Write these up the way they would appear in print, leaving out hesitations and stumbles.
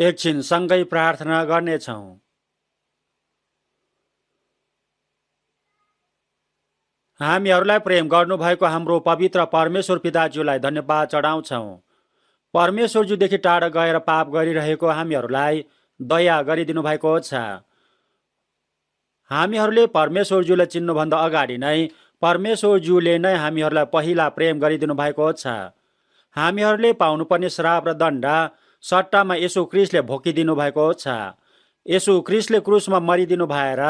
एकछिन सँगै प्रार्थना गर्नेछौँ। हामीहरूलाई प्रेम गर्नुभएको हाम्रो पवित्र परमेश्वर पिताज्यूलाई धन्यवाद चढाउँछौँ। परमेश्वरज्यूदेखि टाढा गएर पाप गरिरहेको हामीहरूलाई दया गरिदिनु भएको छ। हामीहरूले परमेश्वरज्यूलाई चिन्नुभन्दा अगाडि नै परमेश्वरज्यूले नै हामीहरूलाई पहिला प्रेम गरिदिनु भएको छ। हामीहरूले पाउनुपर्ने श्राप र दण्ड सट्टामा येशू ख्रीष्टले भोगिदिनु भएको छ। येशू ख्रीष्टले क्रुसमा मरिदिनु भएर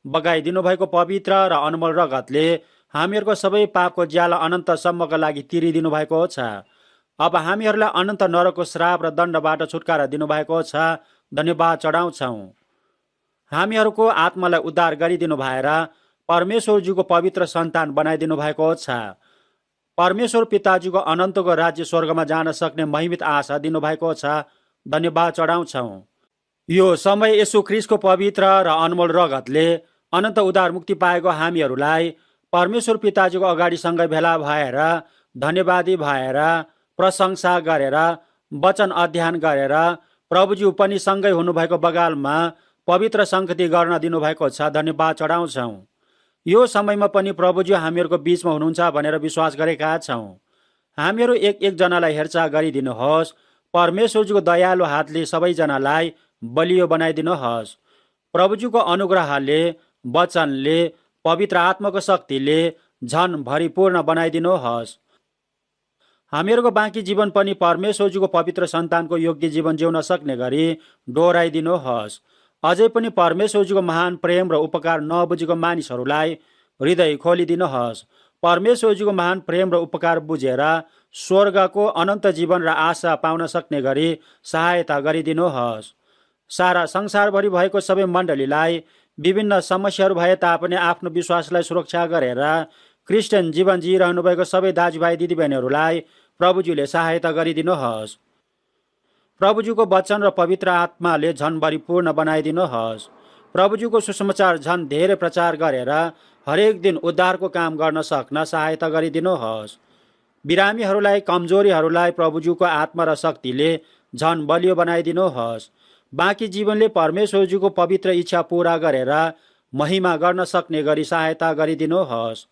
बगाइदिनु भएको पवित्र र अनमोल रगतले हामीहरूको सबै पापको ज्याला अनन्तसम्मका लागि तिरिदिनु भएको छ। अब हामीहरूलाई अनन्त नरकको श्राप र दण्डबाट छुटकारा दिनुभएको छ। धन्यवाद चढाउँछौँ। हामीहरूको आत्मालाई उद्धार गरिदिनु भएर परमेश्वरज्यूको पवित्र सन्तान बनाइदिनु भएको छ। परमेश्वर पिताज्यूको अनन्तको राज्य स्वर्गमा जान सक्ने महिमित आशा दिनुभएको छ। धन्यवाद चढाउँछौँ। यो समय येशू ख्रीष्टको पवित्र र अनमोल रगतले अनन्त उद्धार मुक्ति पाएको हामीहरूलाई परमेश्वर पिताज्यूको अगाडिसँगै भेला भएर धन्यवादी भएर प्रशंसा गरेर वचन अध्ययन गरेर प्रभुज्यू पनि सँगै हुनुभएको बगालमा पवित्र सङ्गति गर्न दिनुभएको छ। धन्यवाद चढाउँछौँ। यो समयमा पनि प्रभुज्यू हामीहरूको बीचमा हुनुहुन्छ भनेर विश्वास गरेका छौँ। हामीहरू एक एकजनालाई हेरचाह गरिदिनुहोस्। परमेश्वरज्यूको दयालु हातले सबैजनालाई बलियो बनाइदिनुहोस्। प्रभुज्यूको अनुग्रहले वचनले पवित्र आत्माको शक्तिले झन भरिपूर्ण बनाइदिनुहोस्। हामीहरूको बाँकी जीवन पनि परमेश्वरज्यूको पवित्र सन्तानको योग्य जीवन जिउन सक्ने गरी डोहोऱ्याइदिनुहोस्। अझै पनि परमेश्वरज्यूको महान प्रेम र उपकार नबुझेको मानिसहरूलाई हृदय खोलिदिनुहोस्। परमेश्वरज्यूको महान प्रेम र उपकार बुझेर स्वर्गको अनन्त जीवन र आशा पाउन सक्ने गरी सहायता गरिदिनुहोस्। सारा संसारभरि भएको सबै मण्डलीलाई विभिन्न समस्याहरू भए तापनि आफ्नो विश्वासलाई सुरक्षा गरेर क्रिस्चियन जीवन जिइरहनु भएको सबै दाजुभाइ दिदीबहिनीहरूलाई प्रभुज्यूले सहायता गरिदिनुहोस्। प्रभुज्यूको वचन र पवित्र आत्माले झन भरिपूर्ण बनाइदिनुहोस्। प्रभुज्यूको सुसमाचार झन धेरै प्रचार गरेर हरेक दिन उद्धारको काम गर्न सक्न सहायता गरिदिनुहोस्। बिरामीहरूलाई कमजोरीहरूलाई प्रभुज्यूको आत्मा र शक्तिले झन बलियो बनाइदिनुहोस्। बाँकी जीवनले परमेश्वरज्यूको पवित्र इच्छा पूरा गरेर महिमा गर्न सक्ने गरी सहायता गरिदिनुहोस्।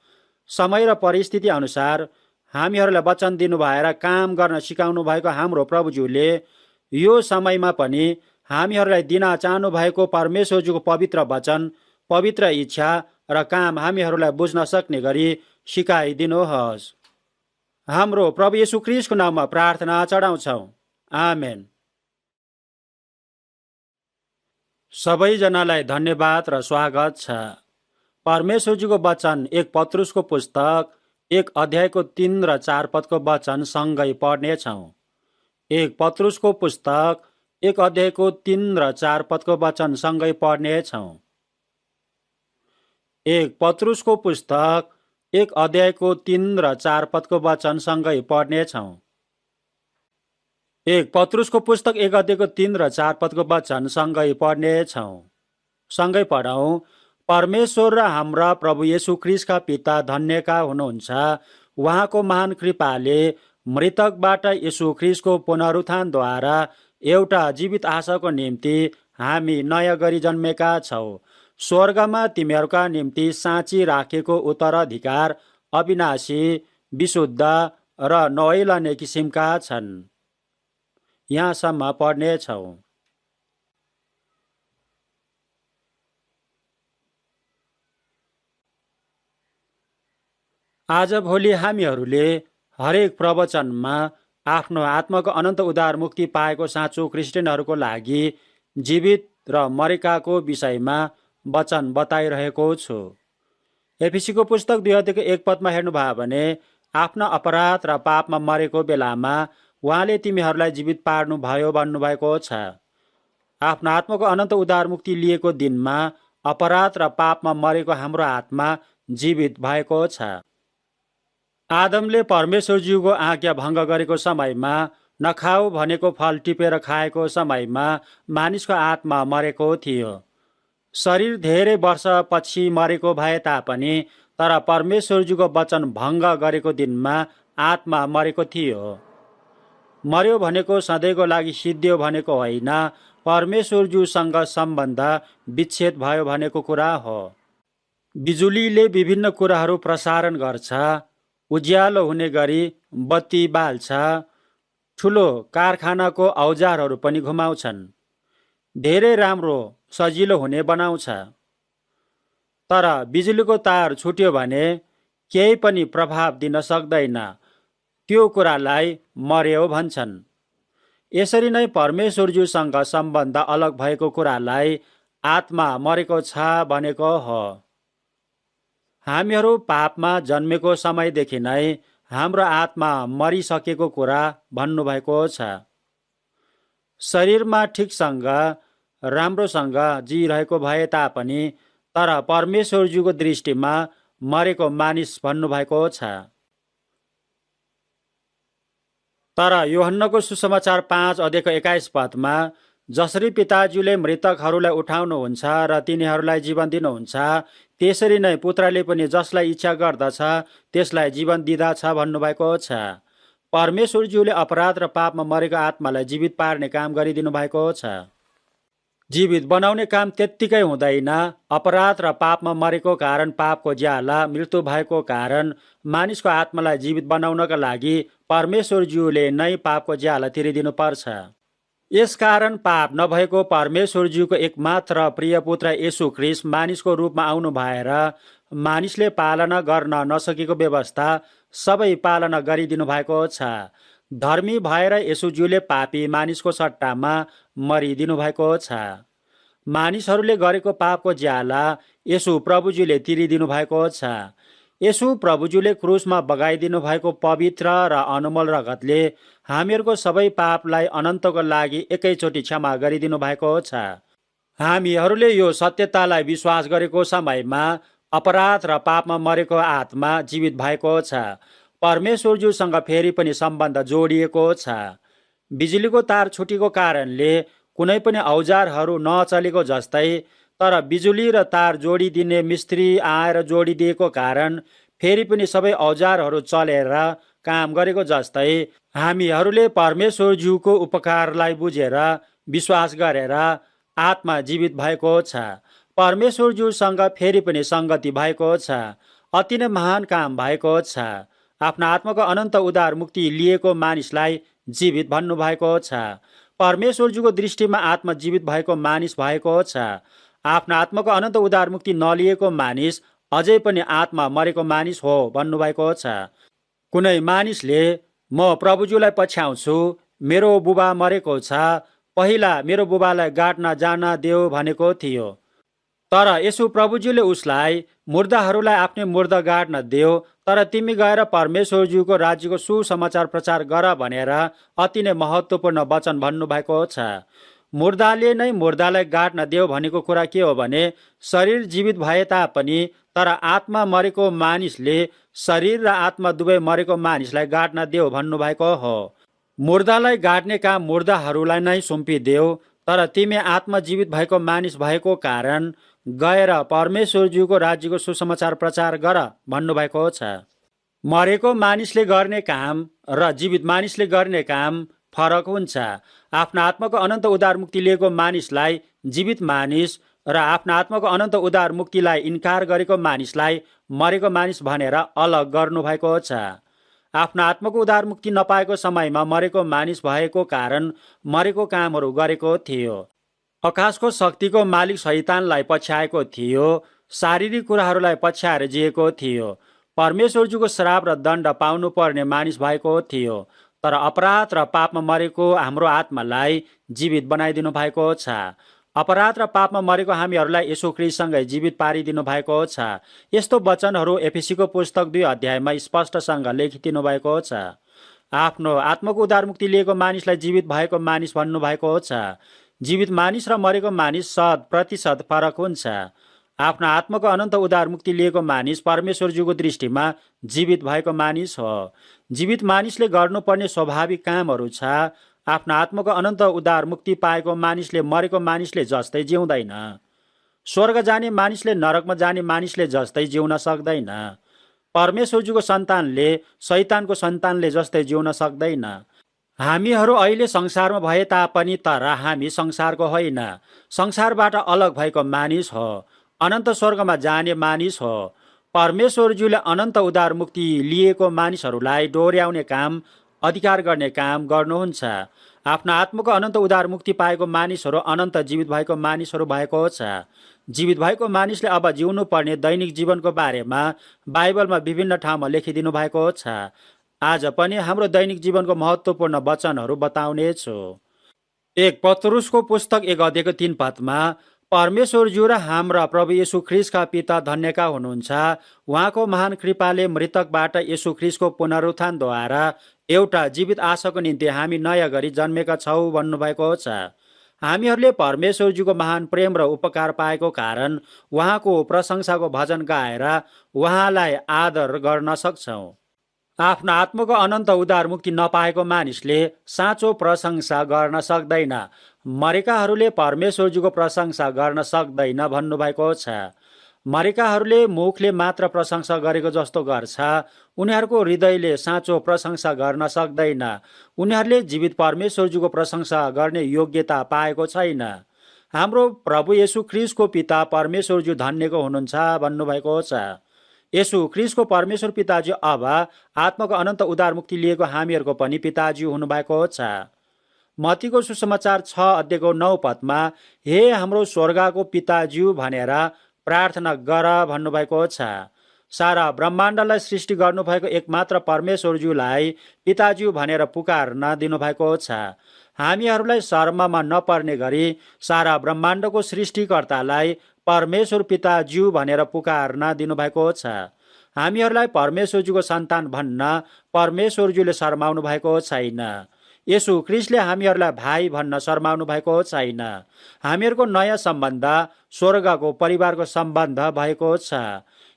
समय र परिस्थिति अनुसार हामीहरूलाई वचन दिनु भएर काम गर्न सिकाउनु भएको हाम्रो प्रभुज्यूले यो समयमा पनि हामीहरूलाई दिन चाहनु भएको परमेश्वरज्यूको पवित्र वचन, पवित्र इच्छा र काम हामीहरूलाई बुझ्न सक्ने गरी सिकाइदिनुहोस्। हाम्रो प्रभु येशू ख्रीष्टको नाममा प्रार्थना चढाउँछौँ। आमेन। सबैजनालाई धन्यवाद र स्वागत छ। परमेश्वरज्यूको वचन 1 पत्रुसको पुस्तक 1 अध्यायको 3 र 4 पदको वचन सँगै पढ्नेछौँ। 1 पत्रुसको पुस्तक 1 अध्यायको 3 र 4 पदको वचन सँगै पढ्नेछौँ। 1 पत्रुसको पुस्तक 1 अध्यायको 3 र 4 पदको वचन सँगै पढ्नेछौँ। 1 पत्रुसको पुस्तक 1 अध्यायको 3 र 4 पदको वचन सँगै पढ्नेछौँ। सँगै पढौँ। परमेश्वर र हाम्रा प्रभु येशू ख्रीष्टका पिता धन्यका हुनुहुन्छ। उहाँको महान कृपाले मृतकबाट येशू ख्रीष्टको पुनरुत्थानद्वारा एउटा जीवित आशाको निम्ति हामी नयाँ गरी जन्मेका छौँ। स्वर्गमा तिमीहरूका निम्ति साँची राखेको उत्तराधिकार अविनाशी, विशुद्ध र नओइलाने किसिमका छन्। यहाँसम्म पढ्नेछौँ। आजभोलि हामीहरूले हरेक प्रवचनमा आफ्नो आत्माको अनन्त उद्धार मुक्ति पाएको साँचो क्रिस्चियनहरूको लागि जीवित र मरेकाको विषयमा वचन बताइरहेको छु। एफिसीको पुस्तक 2 अध्यायको 1 पदमा हेर्नुभयो भने आफ्ना अपराध र पापमा मरेको बेलामा उहाँले तिमीहरूलाई जीवित पार्नुभयो भन्नुभएको छ। आफ्नो आत्माको अनन्त उद्धार मुक्ति लिएको दिनमा अपराध र पापमा मरेको हाम्रो आत्मा जीवित भएको छ। आदमले परमेश्वरज्यूको आज्ञा भङ्ग गरेको समयमा, नखाऊ भनेको फल टिपेर खाएको समयमा मानिसको आत्मा मरेको थियो। शरीर धेरै वर्षपछि मरेको भए तापनि तर परमेश्वरज्यूको वचन भङ्ग गरेको दिनमा आत्मा मरेको थियो। मर्यो भनेको सधैँको लागि सिद्धियो भनेको होइन, परमेश्वरज्यूसँग सम्बन्ध विच्छेद भयो भनेको कुरा हो। बिजुलीले विभिन्न कुराहरू प्रसारण गर्छ, उज्यालो हुने गरी बत्ती बाल्छ, ठुलो कारखानाको औजारहरू पनि घुमाउँछन्, धेरै राम्रो सजिलो हुने बनाउँछ। तर बिजुलीको तार छुट्यो भने केही पनि प्रभाव दिन सक्दैन, त्यो कुरालाई मर्यो भन्छन्। यसरी नै परमेश्वरज्यूसँग सम्बन्ध अलग भएको कुरालाई आत्मा मरेको छ भनेको हो। हामीहरू पापमा जन्मेको समयदेखि नै हाम्रो आत्मा मरिसकेको कुरा भन्नुभएको छ। शरीरमा ठिकसँग राम्रोसँग जिरहेको भए तापनि तर परमेश्वरज्यूको दृष्टिमा मरेको मानिस भन्नुभएको छ। तर यूहन्नको सुसमाचार 5 अध्यायको 21 पदमा जसरी पिताज्यूले मृतकहरूलाई उठाउनुहुन्छ र तिनीहरूलाई जीवन दिनुहुन्छ, त्यसरी नै पुत्रले पनि जसलाई इच्छा गर्दछ त्यसलाई जीवन दिँदछ भन्नुभएको छ। परमेश्वरज्यूले अपराध र पापमा मरेको आत्मालाई जीवित पार्ने काम गरिदिनु भएको छ। जीवित बनाउने काम त्यत्तिकै हुँदैन। अपराध र पापमा मरेको कारण पापको ज्याला मृत्यु भएको कारण मानिसको आत्मालाई जीवित बनाउनका लागि परमेश्वरज्यूले नै पापको ज्याला तिरिदिनु पर्छ। यसकारण पाप नभएको परमेश्वरज्यूको एकमात्र प्रिय पुत्र येशू ख्रीष्ट मानिसको रूपमा आउनु भएर मानिसले पालना गर्न नसकेको व्यवस्था सबै पालना गरिदिनु भएको छ। धर्मी भएर येशूज्यूले पापी मानिसको सट्टामा मरिदिनु भएको छ। मानिसहरूले गरेको पापको ज्याला येशू प्रभुज्यूले तिरिदिनु भएको छ। येशू प्रभुज्यूले क्रुसमा बगाइदिनु भएको पवित्र र अनमोल रगतले हामीहरूको सबै पापलाई अनन्तको लागि एकैचोटि क्षमा गरिदिनु भएको छ। हामीहरूले यो सत्यतालाई विश्वास गरेको समयमा अपराध र पापमा मरेको आत्मा जीवित भएको छ। परमेश्वरज्यूसँग फेरि पनि सम्बन्ध जोडिएको छ। बिजुलीको तार छुटेको कारणले कुनै पनि औजारहरू नचलेको जस्तै, तर बिजुली र तार जोडिदिने मिस्त्री आएर जोडिदिएको कारण फेरि पनि सबै औजारहरू चलेर काम गरेको जस्तै हामीहरूले परमेश्वरज्यूको उपकारलाई बुझेर विश्वास गरेर आत्मा जीवित भएको छ। परमेश्वरज्यूसँग फेरि पनि सङ्गति भएको छ। अति नै महान काम भएको छ। आफ्ना आत्माको अनन्त उद्धार मुक्ति लिएको मानिसलाई जीवित भन्नुभएको छ। परमेश्वरज्यूको दृष्टिमा आत्मा जीवित भएको मानिस भएको छ। आफ्ना आत्माको अनन्त उद्धार मुक्ति नलिएको मानिस अझै पनि आत्मा मरेको मानिस हो भन्नुभएको छ। कुनै मानिसले म प्रभुज्यूलाई पछ्याउँछु, मेरो बुबा मरेको छ, पहिला मेरो बुबालाई गाड्न जान देऊ भनेको थियो। तर यसो प्रभुज्यूले उसलाई मुर्दाहरूलाई आफ्नै मुर्दा गाड्न देऊ, तर तिमी गएर परमेश्वरज्यूको राज्यको सुसमाचार प्रचार गर भनेर अति नै महत्त्वपूर्ण वचन भन्नुभएको छ। मुर्दाले नै मुर्दालाई गाड्न देऊ भनेको कुरा के हो भने शरीर जीवित भए तापनि तर आत्मा मरेको मानिसले शरीर र आत्मा दुवै मरेको मानिसलाई गाड्न देऊ भन्नुभएको हो। मुर्दालाई गाड्ने काम मुर्दाहरूलाई नै सुम्पिदेऊ, तर तिमी आत्मा जीवित भएको मानिस भएको कारण गएर परमेश्वरज्यूको राज्यको सुसमाचार प्रचार गर भन्नुभएको छ। मरेको मानिसले गर्ने काम र जीवित मानिसले गर्ने काम फरक हुन्छ। आफ्ना आत्माको अनन्त उद्धार मुक्ति लिएको मानिसलाई जीवित मानिस र आफ्ना आत्माको अनन्त उद्धार मुक्तिलाई इन्कार गरेको मानिसलाई मरेको मानिस भनेर अलग गर्नुभएको छ। आफ्ना आत्माको उद्धार मुक्ति नपाएको समयमा मरेको मानिस भएको कारण मरेको कामहरू गरेको थियो। आकाशको शक्तिको मालिक शैतानलाई पछ्याएको थियो, शारीरिक कुराहरूलाई पछ्याएर जिएको थियो। परमेश्वरज्यूको श्राप र दण्ड पाउनु पर्ने मानिस भएको थियो। तर अपराध र पापमा मरेको हाम्रो आत्मालाई जीवित बनाइदिनु भएको छ। अपराध र पापमा मरेको हामीहरूलाई येशू ख्रीष्टसँगै जीवित पारिदिनु भएको छ। यस्तो वचनहरू एफेसीको पुस्तक 2 अध्यायमा स्पष्टसँग लेखिदिनु भएको छ। आफ्नो आत्माको उद्धार मुक्ति लिएको मानिसलाई जीवित भएको मानिस भन्नुभएको छ। जीवित मानिस र मरेको मानिस 100% फरक हुन्छ। आफ्ना आत्माको अनन्त उद्धार मुक्ति लिएको मानिस परमेश्वरज्यूको दृष्टिमा जीवित भएको मानिस हो। जीवित मानिसले गर्नुपर्ने स्वाभाविक कामहरू छ। आफ्ना आत्माको अनन्त उद्धार मुक्ति पाएको मानिसले मरेको मानिसले जस्तै जिउँदैन। स्वर्ग जाने मानिसले नरकमा जाने मानिसले जस्तै जिउन सक्दैन। परमेश्वरज्यूको सन्तानले शैतानको सन्तानले जस्तै जिउन सक्दैन। हामीहरू अहिले संसारमा भए तापनि तर हामी संसारको होइन, संसारबाट अलग भएको मानिस हो, अनन्त स्वर्गमा जाने मानिस हो। परमेश्वरज्यूले अनन्त उद्धार मुक्ति लिएको मानिसहरूलाई डोर्याउने काम, अधिकार गर्ने काम गर्नुहुन्छ। आफ्नो आत्माको अनन्त उद्धार मुक्ति पाएको मानिसहरू अनन्त जीवित भएको मानिसहरू भएको छ। जीवित भएको मानिसले अब जिउनु पर्ने दैनिक जीवनको बारेमा बाइबलमा विभिन्न ठाउँमा लेखिदिनु भएको छ। आज पनि हाम्रो दैनिक जीवनको महत्त्वपूर्ण वचनहरू बताउने छु। एक पत्रुसको पुस्तक 1:3 परमेश्वरज्यू र हाम्रा प्रभु येशू ख्रीष्टका पिता धन्यका हुनुहुन्छ। उहाँको महान कृपाले मृतकबाट येशू ख्रीष्टको पुनरुत्थानद्वारा एउटा जीवित आशाको निम्ति हामी नयाँ गरी जन्मेका छौँ भन्नुभएको छ। हामीहरूले परमेश्वरज्यूको महान प्रेम र उपकार पाएको कारण उहाँको प्रशंसाको भजन गाएर उहाँलाई आदर गर्न सक्छौँ। आफ्नो आत्माको अनन्त उद्धार मुक्ति नपाएको मानिसले साँचो प्रशंसा गर्न सक्दैन। मरेकाहरूले परमेश्वरज्यूको प्रशंसा गर्न सक्दैन भन्नुभएको छ। मरेकाहरूले मुखले मात्र प्रशंसा गरेको जस्तो गर्छ, उनीहरूको हृदयले साँचो प्रशंसा गर्न सक्दैन। उनीहरूले जीवित परमेश्वरज्यूको प्रशंसा गर्ने योग्यता पाएको छैन। हाम्रो प्रभु येशू ख्रीष्टको पिता परमेश्वरज्यू धन्यको हुनुहुन्छ भन्नुभएको छ। येशू ख्रीष्टको परमेश्वर पिताजी अब आत्माको अनन्त उद्धार मुक्ति लिएको हामीहरूको पनि पिताजी हुनुभएको छ। मत्तीको सुसमाचार 6:9 हे हाम्रो स्वर्गको पिताज्यू भनेर प्रार्थना गर भन्नुभएको छ। सारा ब्रह्माण्डलाई सृष्टि गर्नुभएको एकमात्र परमेश्वरज्यूलाई पिताज्यू भनेर पुकार्न दिनुभएको छ। हामीहरूलाई शर्ममा नपर्ने गरी सारा ब्रह्माण्डको सृष्टिकर्तालाई परमेश्वर पिताज्यू भनेर पुकार्न दिनुभएको छ। हामीहरूलाई परमेश्वरज्यूको सन्तान भन्न परमेश्वरज्यूले शर्माउनु भएको छैन। येशू ख्रीष्टले हामीहरूलाई भाइ भन्न शर्माउनु भएको छैन। हामीहरूको नयाँ सम्बन्ध स्वर्गको परिवारको सम्बन्ध भएको छ।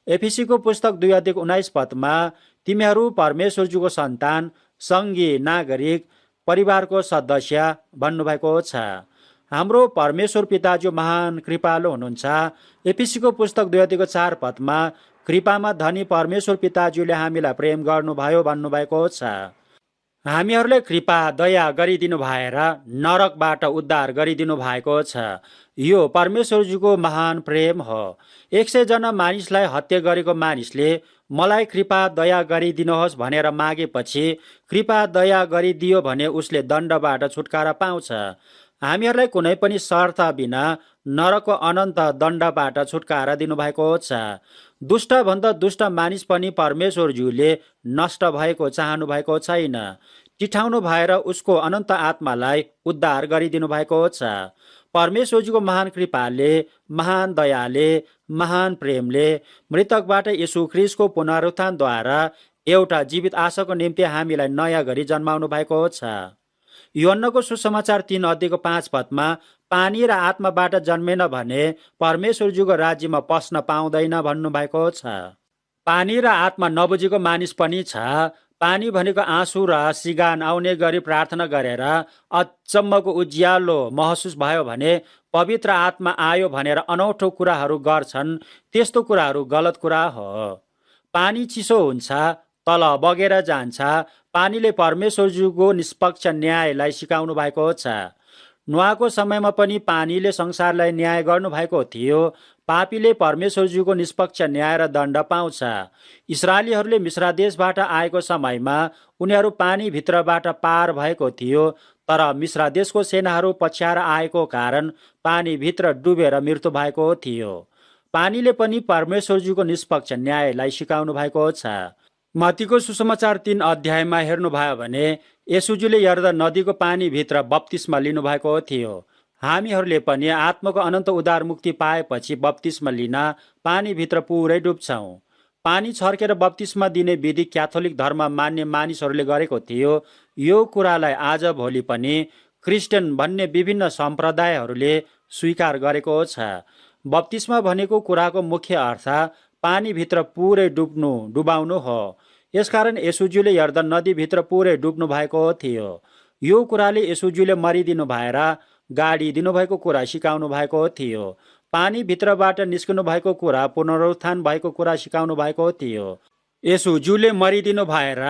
एफिसीको पुस्तक 2:19 तिमीहरू परमेश्वरज्यूको सन्तान, सङ्गी नागरिक, परिवारको सदस्य भन्नुभएको छ। हाम्रो परमेश्वर पिताज्यू महान कृपालु हुनुहुन्छ। एफिसीको पुस्तक 2:4 कृपामा धनी परमेश्वर पिताज्यूले हामीलाई प्रेम गर्नुभयो भन्नुभएको छ। हामीहरूलाई कृपा दया गरिदिनु भएर नरकबाट उद्धार गरिदिनु भएको छ। यो परमेश्वरज्यूको महान प्रेम हो। 100 जना मानिसलाई हत्या गरेको मानिसले मलाई कृपा दया गरिदिनुहोस् भनेर मागेपछि कृपा दया गरिदियो भने उसले दण्डबाट छुटकारा पाउँछ। हामीहरूलाई कुनै पनि शर्त बिना नरकको अनन्त दण्डबाट छुटकारा दिनुभएको छ। दुष्टभन्दा दुष्ट मानिस पनि परमेश्वरज्यूले नष्ट भएको चाहनु भएको छैन। टिठाउनु भएर उसको अनन्त आत्मालाई उद्धार गरिदिनु भएको छ। परमेश्वरज्यूको महान कृपाले, महान दयाले, महान प्रेमले मृतकबाट येशू ख्रीष्टको पुनरुत्थानद्वारा एउटा जीवित आशाको निम्ति हामीलाई नयाँ गरी जन्माउनु भएको छ। योहन्नको सुसमाचार 3:5 पानी र आत्माबाट जन्मेन भने परमेश्वरज्यूको राज्यमा पस्न पाउँदैन भन्नुभएको छ। पानी र आत्मा नबुझेको मानिस पनि छ। पानी भनेको आँसु र सिगान आउने गरी प्रार्थना गरेर अचम्मको उज्यालो महसुस भयो भने पवित्र आत्मा आयो भनेर अनौठो कुराहरू गर्छन्, त्यस्तो कुराहरू गलत कुरा हो। पानी चिसो हुन्छ, तल बगेर जान्छ। पानीले परमेश्वरज्यूको निष्पक्ष न्यायलाई सिकाउनु भएको छ। नुहाको समयमा पनि पानीले संसारलाई न्याय गर्नुभएको थियो। पापीले परमेश्वरज्यूको निष्पक्ष न्याय र दण्ड पाउँछ। इस्राएलीहरूले मिश्र देशबाट आएको समयमा उनीहरू पानीभित्रबाट पार भएको थियो, तर मिश्र देशको सेनाहरू पछ्याएर आएको कारण पानीभित्र डुबेर मृत्यु भएको थियो। पानीले पनि परमेश्वरज्यूको निष्पक्ष न्यायलाई सिकाउनु भएको छ। मत्तीको सुसमाचार 3 हेर्नुभयो भने येशूज्यूले यर्दन नदीको पानीभित्र बप्तिस्मा लिनुभएको थियो। हामीहरूले पनि आत्माको अनन्त उद्धार मुक्ति पाएपछि बप्तिस्मा लिन पानीभित्र पुरै डुब्छौँ। पानी छर्केर बप्तिस्मा दिने विधि क्याथोलिक धर्म मान्ने मानिसहरूले गरेको थियो। यो कुरालाई आज भोलि पनि क्रिस्चियन भन्ने विभिन्न सम्प्रदायहरूले स्वीकार गरेको छ। बप्तिस्मा भनेको कुराको मुख्य अर्थ पानीभित्र पुरै डुबाउनु हो। यसकारण येशूज्यूले यर्दन नदीभित्र पुरै डुब्नु भएको थियो। यो कुराले येशूज्यूले मरिदिनु भएर गाडी दिनुभएको कुरा सिकाउनु भएको थियो। पानीभित्रबाट निस्कनु भएको कुरा पुनरुत्थान भएको कुरा सिकाउनु भएको थियो। यसुज्यूले मरिदिनु भएर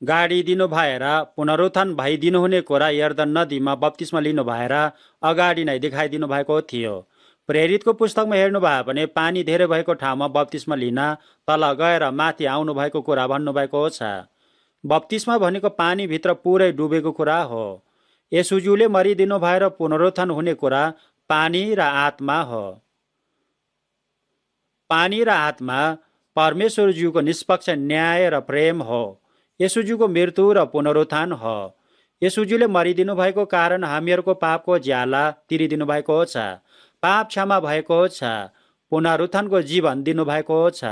गाडिदिनु भएर पुनरुत्थान भइदिनु हुने कुरा यर्दन नदीमा बप्तिस्मा लिनु भएर अगाडि नै देखाइदिनु भएको थियो। प्रेरितको पुस्तकमा हेर्नु भयो भने पानी धेरै भएको ठाउँमा बप्तिस्मा लिन तल गएर माथि आउनु भएको कुरा भन्नुभएको छ। बप्तिस्मा भनेको पानीभित्र पुरै डुबेको कुरा हो। यसुज्यूले मरिदिनु भएर पुनरुत्थान हुने कुरा पानी र आत्मा हो। पानी र आत्मा परमेश्वरज्यूको निष्पक्ष न्याय र प्रेम हो। यसुज्यूको मृत्यु र पुनरुत्थान हो। यसुज्यूले मरिदिनु भएको कारण हामीहरूको पापको ज्याला तिरिदिनु भएको छ। पाप क्षमा भएको छ। पुनरुत्थानको जीवन दिनुभएको छ।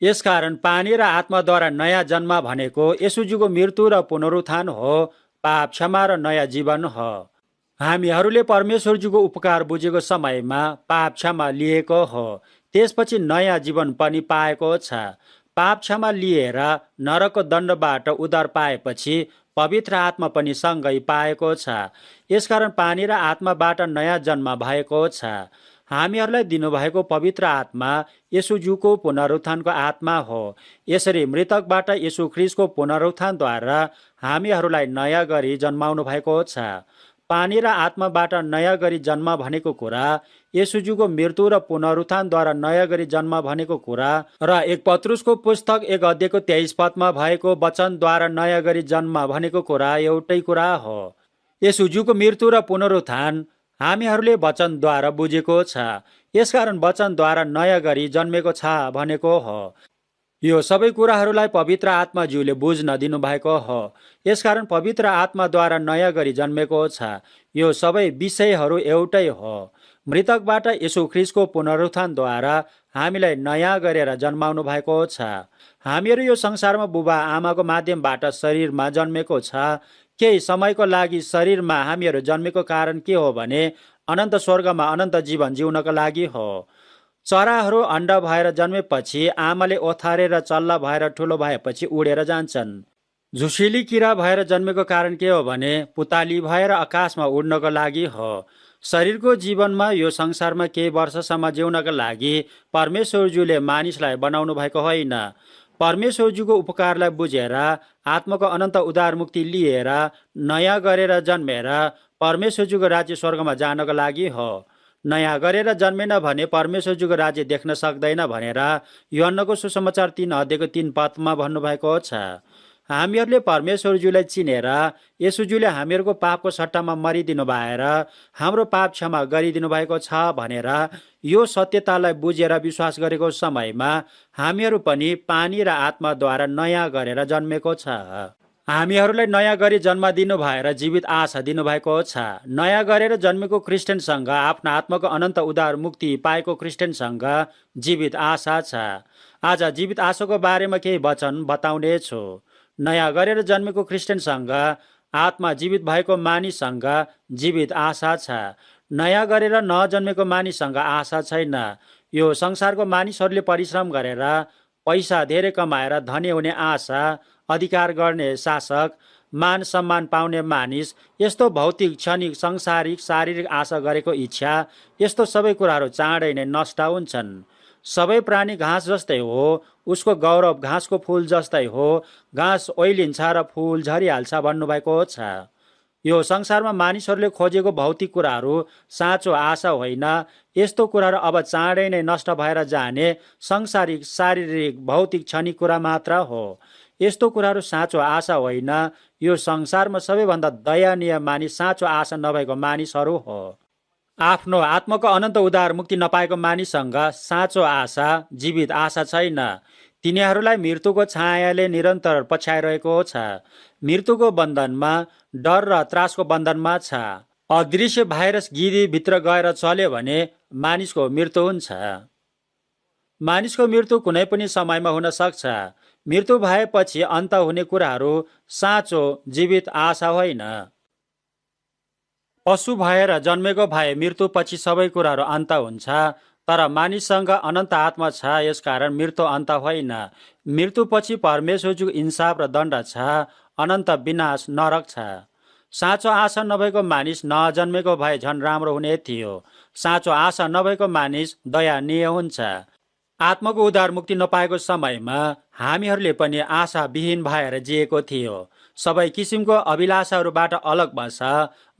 यसकारण पानी र आत्माद्वारा नयाँ जन्म भनेको यसुज्यूको मृत्यु र पुनरुत्थान हो, पाप क्षमा र नयाँ जीवन हो। हामीहरूले परमेश्वरज्यूको उपकार बुझेको समयमा पाप क्षमा लिएको हो। त्यसपछि नयाँ जीवन पनि पाएको छ। पाप क्षमा लिएर नरकको दण्डबाट उद्धार पाएपछि पवित्र आत्मा पनि सँगै पाएको छ। यसकारण पानी र आत्माबाट नयाँ जन्म भएको छ। हामीहरूलाई दिनुभएको पवित्र आत्मा यसुज्यूको पुनरुत्थानको आत्मा हो। यसरी मृतकबाट यसु ख्रीष्टको पुनरुत्थानद्वारा हामीहरूलाई नयाँ गरी जन्माउनु भएको छ। पानी र आत्माबाट नयाँ गरी जन्म भनेको कुरा यसुज्यूको मृत्यु र पुनरुत्थानद्वारा नयाँ गरी जन्म भनेको कुरा र 1 पत्रुसको पुस्तक 1 अध्यायको 23 पदमा भएको वचनद्वारा नयाँ गरी जन्म भनेको कुरा एउटै कुरा हो। यसुज्यूको मृत्यु र पुनरुत्थान हामीहरूले वचनद्वारा बुझेको छ। यसकारण वचनद्वारा नयाँ गरी जन्मेको छ भनेको हो। यो सबै कुराहरूलाई पवित्र आत्माज्यूले बुझ्न दिनुभएको हो। यसकारण पवित्र आत्माद्वारा नयाँ गरी जन्मेको छ। यो सबै विषयहरू एउटै हो। मृतकबाट यसु ख्रीष्टको पुनरुत्थानद्वारा हामीलाई नयाँ गरेर जन्माउनु भएको छ। हामीहरू यो संसारमा बुबा आमाको माध्यमबाट शरीरमा जन्मेको छ। केही समयको लागि शरीरमा हामीहरू जन्मेको कारण के हो भने अनन्त स्वर्गमा अनन्त जीवन जिउनको लागि हो। चराहरू अण्डा भएर जन्मेपछि आमाले ओथारेर चल्ला भएर ठुलो भएपछि उडेर जान्छन्। झुसिली किरा भएर जन्मेको कारण के हो भने पुताली भएर आकाशमा उड्नको लागि हो। शरीरको जीवनमा यो संसारमा केही वर्षसम्म जिउनका लागि परमेश्वरज्यूले मानिसलाई बनाउनु भएको होइन। परमेश्वरज्यूको उपकारलाई बुझेर आत्माको अनन्त उद्धार मुक्ति लिएर नयाँ गरेर जन्मेर परमेश्वरज्यूको राज्य स्वर्गमा जानको लागि हो। नयाँ गरेर जन्मेन भने परमेश्वरज्यूको राज्य देख्न सक्दैन भनेर यूहन्नाको सुसमाचार 3 अध्यायको 3 पदमा भन्नुभएको छ। हामीहरूले परमेश्वरज्यूलाई चिनेर यसुज्यूले हामीहरूको पापको सट्टामा मरिदिनु भएर हाम्रो पाप क्षमा गरिदिनु भएको छ भनेर यो सत्यतालाई बुझेर विश्वास गरेको समयमा हामीहरू पनि पानी र आत्माद्वारा नयाँ गरेर जन्मेको छ। हामीहरूलाई नयाँ गरी जन्म दिनु भएर जीवित आशा दिनुभएको छ। नयाँ गरेर जन्मेको क्रिस्चियनसँग आफ्नो आत्माको अनन्त उद्धार मुक्ति पाएको क्रिस्चियनसँग जीवित आशा छ। आज जीवित आशाको बारेमा केही वचन बताउने छु। नयाँ गरेर जन्मेको क्रिस्चियनसँग आत्मा जीवित भएको मानिससँग जीवित आशा छ। नयाँ गरेर नजन्मेको मानिससँग आशा छैन। यो संसारको मानिसहरूले परिश्रम गरेर पैसा धेरै कमाएर धनी हुने आशा, अधिकार गर्ने शासक, मान सम्मान पाउने मानिस, यस्तो भौतिक क्षणिक सांसारिक शारीरिक आशा गरेको इच्छा, यस्तो सबै कुराहरू चाँडै नै नष्ट हुन्छन्। सबै प्राणी घाँस जस्तै हो, उसको गौरव घाँसको फुल जस्तै हो। घाँस ओइलिन्छ र फुल झरिहाल्छ भन्नुभएको छ। यो संसारमा मानिसहरूले खोजेको भौतिक कुराहरू साँचो आशा होइन। यस्तो कुराहरू अब चाँडै नै नष्ट भएर जाने सांसारिक शारीरिक भौतिक क्षणिक कुरा मात्र हो। यस्तो कुराहरू साँचो आशा होइन। यो संसारमा सबैभन्दा दयनीय मानिस साँचो आशा नभएको मानिसहरू हो। आफ्नो आत्माको अनन्त उद्धार मुक्ति नपाएको मानिससँग साँचो आशा, जीवित आशा छैन। तिनीहरूलाई मृत्युको छायाले निरन्तर पछ्याइरहेको छ। मृत्युको बन्धनमा, डर र त्रासको बन्धनमा छ। अदृश्य भाइरस गिरी भित्र गएर चल्यो भने मानिसको मृत्यु हुन्छ। मानिसको मृत्यु कुनै पनि समयमा हुन सक्छ। मृत्यु भएपछि अन्त हुने कुराहरू साँचो जीवित आशा होइन। पशु भएर जन्मेको भए मृत्युपछि सबै कुराहरू अन्त हुन्छ। तर मानिससँग अनन्त आत्मा छ, यसकारण मृत्यु अन्त होइन। मृत्युपछि परमेश्वरको इन्साफ र दण्ड छ, अनन्त विनाश नरक छ। साँचो आशा नभएको मानिस नजन्मेको भए झन् राम्रो हुने थियो। साँचो आशा नभएको मानिस दयानीय हुन्छ। आत्माको उद्धार मुक्ति नपाएको समयमा हामीहरूले पनि आशाविहीन भएर जिएको थियो। सबै किसिमको अभिलाषाहरूबाट अलग बस्छ।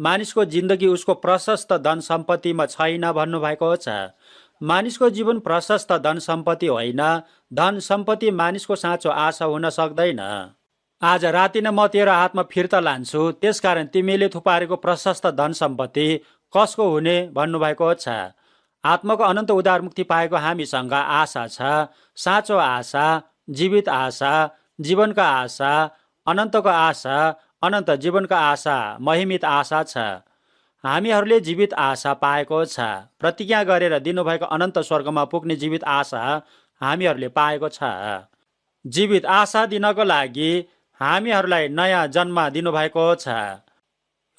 मानिसको जिन्दगी उसको प्रशस्त धन सम्पत्तिमा छैन भन्नुभएको छ। मानिसको जीवन प्रशस्त धन सम्पत्ति होइन। धन सम्पत्ति मानिसको साँचो आशा हुन सक्दैन। आज राति नै म तेरो हातमा फिर्ता लान्छु, त्यसकारण तिमीले थुपारेको प्रशस्त धन सम्पत्ति कसको हुने भन्नुभएको छ। आत्माको अनन्त उद्धार मुक्ति पाएको हामीसँग आशा छ। साँचो आशा, जीवित आशा, जीवनका आशा, अनन्तको आशा, अनन्त जीवनका आशा, महिमित आशा छ। हामीहरूले जीवित आशा पाएको छ। प्रतिज्ञा गरेर दिनुभएको अनन्त स्वर्गमा पुग्ने जीवित आशा हामीहरूले पाएको छ। जीवित आशा दिनको लागि हामीहरूलाई नयाँ जन्म दिनुभएको छ।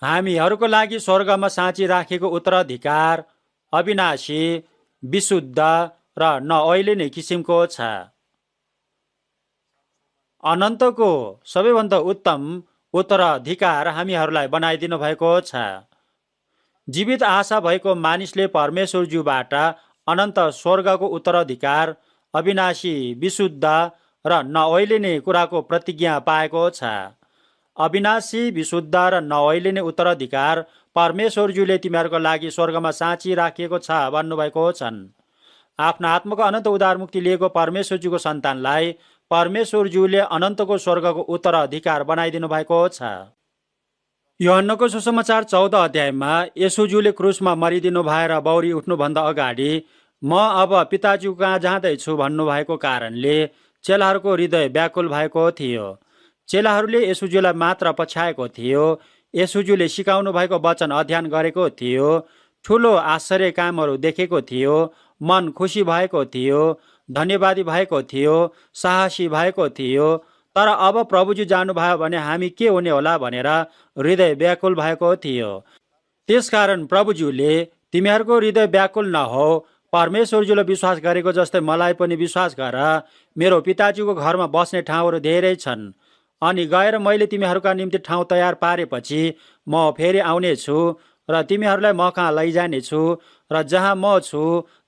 हामीहरूको लागि स्वर्गमा साँची राखेको उत्तराधिकार अविनाशी, विशुद्ध र नअहिलेने किसिमको छ। अनन्तको सबैभन्दा उत्तम उत्तराधिकार हामीहरूलाई बनाइदिनु भएको छ। जीवित आशा भएको मानिसले परमेश्वरज्यूबाट अनन्त स्वर्गको उत्तराधिकार अविनाशी, विशुद्ध र नअहिलेने कुराको प्रतिज्ञा पाएको छ। अविनाशी, विशुद्ध र नअहिलेने उत्तराधिकार परमेश्वरज्यूले तिमीहरूको लागि स्वर्गमा साँची राखिएको छ भन्नुभएको छन्। आफ्नो आत्माको अनन्त उद्धार मुक्ति लिएको परमेश्वरज्यूको सन्तानलाई परमेश्वरज्यूले अनन्तको स्वर्गको उत्तराधिकार बनाइदिनु भएको छ। यूहन्नाको सुसमाचार 14 अध्यायमा येशूज्यूले क्रुसमा मरिदिनु भएर बौरी उठ्नुभन्दा अगाडि म अब पिताज्यू कहाँ जाँदैछु भन्नुभएको कारणले चेलाहरूको हृदय व्याकुल भएको थियो। चेलाहरूले येशूज्यूलाई मात्र पछ्याएको थियो। येशूज्यूले सिकाउनु भएको वचन अध्ययन गरेको थियो। ठुलो आश्चर्य कामहरू देखेको थियो। मन खुसी भएको थियो। धन्यवादी भएको थियो। साहसी भएको थियो। तर अब प्रभुजी जानुभयो भने हामी के हुने होला भनेर हृदय व्याकुल भएको थियो। त्यसकारण प्रभुज्यूले तिमीहरूको हृदय व्याकुल नहो, परमेश्वरज्यूले विश्वास गरेको जस्तै मलाई पनि विश्वास गर। मेरो पिताज्यूको घरमा बस्ने ठाउँहरू धेरै छन्। अनि गएर मैले तिमीहरूका निम्ति ठाउँ तयार पारेपछि म फेरि आउनेछु र तिमीहरूलाई म कहाँ लैजानेछु र जहाँ म छु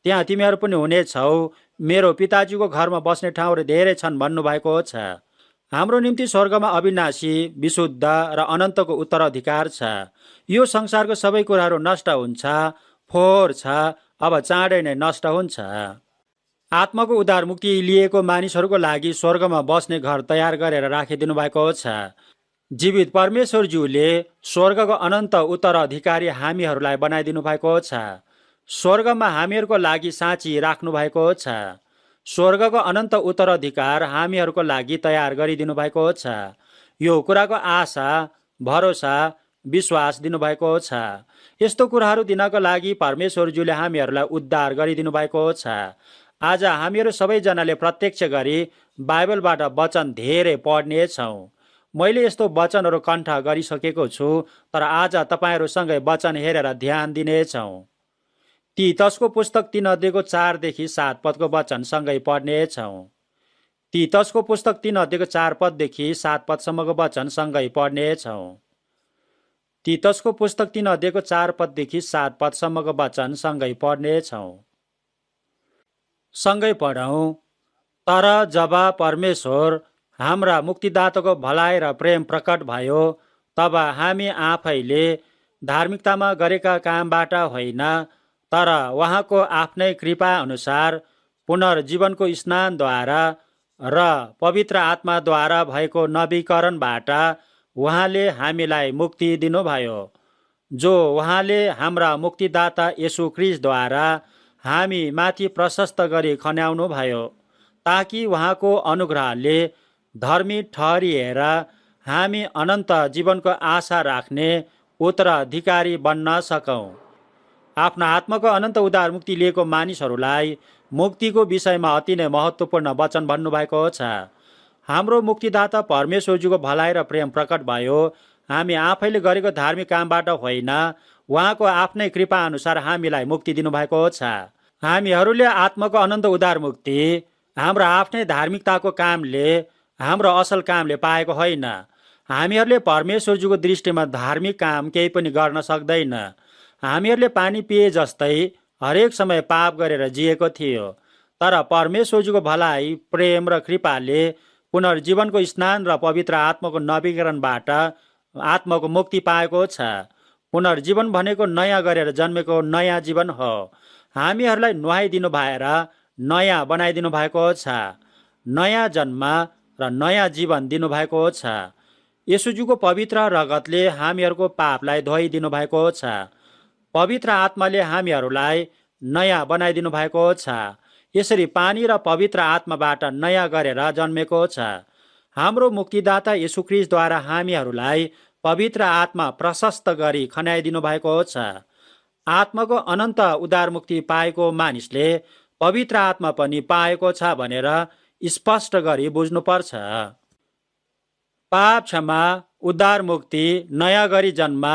त्यहाँ तिमीहरू पनि हुनेछौ। मेरो पिताज्यूको घरमा बस्ने ठाउँहरू धेरै छन् भन्नुभएको छ। हाम्रो निम्ति स्वर्गमा अविनाशी, विशुद्ध र अनन्तको उत्तराधिकार छ। यो संसारको सबै कुराहरू नष्ट हुन्छ, फोहोर छ, अब चाँडै नै नष्ट हुन्छ। आत्माको उद्धार मुक्ति लिएको मानिसहरूको लागि स्वर्गमा बस्ने घर तयार गरेर राखिदिनु भएको छ। जीवित परमेश्वरज्यूले स्वर्गको अनन्त उत्तराधिकारी हामीहरूलाई बनाइदिनु भएको छ। स्वर्गमा हामीहरूको लागि साँची राख्नु भएको छ। स्वर्गको अनन्त उत्तराधिकार हामीहरूको लागि तयार गरिदिनु भएको छ। यो कुराको आशा, भरोसा, विश्वास दिनुभएको छ। यस्तो कुराहरू दिनको लागि परमेश्वरज्यूले हामीहरूलाई उद्धार गरिदिनु भएको छ। आज हामीहरू सबैजनाले प्रत्यक्ष गरी बाइबलबाट वचन धेरै पढ्नेछौँ। मैले यस्तो वचनहरू कण्ठ गरिसकेको छु, तर आज तपाईँहरूसँगै वचन हेरेर ध्यान दिनेछौँ। तीतसको पुस्तक 3 अध्यायको 4 देखि 7 पदको वचन सँगै पढ्नेछौँ। तीतसको पुस्तक 3 अध्यायको 4 पददेखि 7 पदसम्मको वचन सँगै पढ्नेछौँ। तीतसको पुस्तक 3 अध्यायको 4 पददेखि 7 पदसम्मको वचन सँगै पढ्नेछौँ। सँगै पढौँ। तर जब परमेश्वर हाम्रा मुक्तिदाताको भलाइ र प्रेम प्रकट भयो, तब हामी आफैले धार्मिकतामा गरेका कामबाट होइन, तर उहाँको आफ्नै कृपा अनुसार पुनर्जीवनको स्नानद्वारा र पवित्र आत्माद्वारा भएको नवीकरणबाट उहाँले हामीलाई मुक्ति दिनुभयो, जो उहाँले हाम्रा मुक्तिदाता येशू ख्रीष्टद्वारा हामी माथि प्रशस्त गरी खन्याउनु भयो, ताकि उहाँको अनुग्रहले धर्मी ठहरिएर हामी अनन्त जीवनको आशा राख्ने उत्तराधिकारी बन्न सकौँ। आफ्नो आत्माको अनन्त उद्धार मुक्ति लिएको मानिसहरूलाई मुक्तिको विषयमा अति नै महत्त्वपूर्ण वचन भन्नुभएको छ। हाम्रो मुक्तिदाता परमेश्वरज्यूको भलाइ र प्रेम प्रकट भयो। हामी आफैले गरेको धार्मिक कामबाट होइन, उहाँको आफ्नै कृपा अनुसार हामीलाई मुक्ति दिनुभएको छ। हामीहरूले आत्माको अनन्त उद्धार मुक्ति हाम्रो आफ्नै धार्मिकताको कामले, हाम्रो असल कामले पाएको होइन। हामीहरूले परमेश्वरज्यूको दृष्टिमा धार्मिक काम केही पनि गर्न सक्दैन। हामीहरूले पानी पिए जस्तै हरेक समय पाप गरेर जिएको थियो। तर परमेश्वरजीको भलाइ प्रेम र कृपाले पुनर्जीवनको स्नान र पवित्र आत्माको नवीकरणबाट आत्माको मुक्ति पाएको छ। पुनर्जीवन भनेको नयाँ गरेर जन्मेको नयाँ जीवन हो। हामीहरूलाई नुहाइदिनु भएर नयाँ बनाइदिनु भएको छ। नयाँ जन्म र नयाँ जीवन दिनुभएको छ। येशूजीको पवित्र रगतले हामीहरूको पापलाई धोइदिनु भएको छ। पवित्र आत्माले हामीहरूलाई नयाँ बनाइदिनु भएको छ। यसरी पानी र पवित्र आत्माबाट नयाँ गरेर जन्मेको छ। हाम्रो मुक्तिदाता येशू ख्रीष्टद्वारा हामीहरूलाई पवित्र आत्मा प्रशस्त गरी खन्याइदिनु भएको छ। आत्माको अनन्त उद्धारमुक्ति पाएको मानिसले पवित्र आत्मा पनि पाएको छ भनेर स्पष्ट गरी बुझ्नुपर्छ। पाप क्षमा, उद्धार मुक्ति, नयाँ गरी जन्म,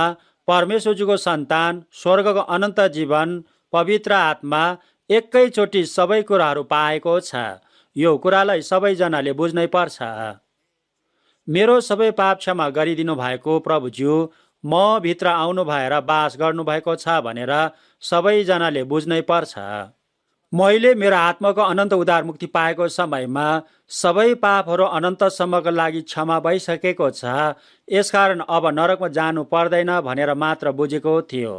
परमेश्वरजीको सन्तान, स्वर्गको अनन्त जीवन, पवित्र आत्मा, एकैचोटि सबै कुराहरू पाएको छ। यो कुरालाई सबैजनाले बुझ्नै पर्छ। मेरो सबै पाप क्षमा गरिदिनु भएको प्रभुज्यू म भित्र आउनु भएर बास गर्नुभएको छ भनेर सबैजनाले बुझ्नै पर्छ। मैले मेरो आत्माको अनन्त उद्धार मुक्ति पाएको समयमा सबै पापहरू अनन्तसम्मको लागि क्षमा भइसकेको छ। यसकारण अब नरकमा जानु पर्दैन भनेर मात्र बुझेको थियो।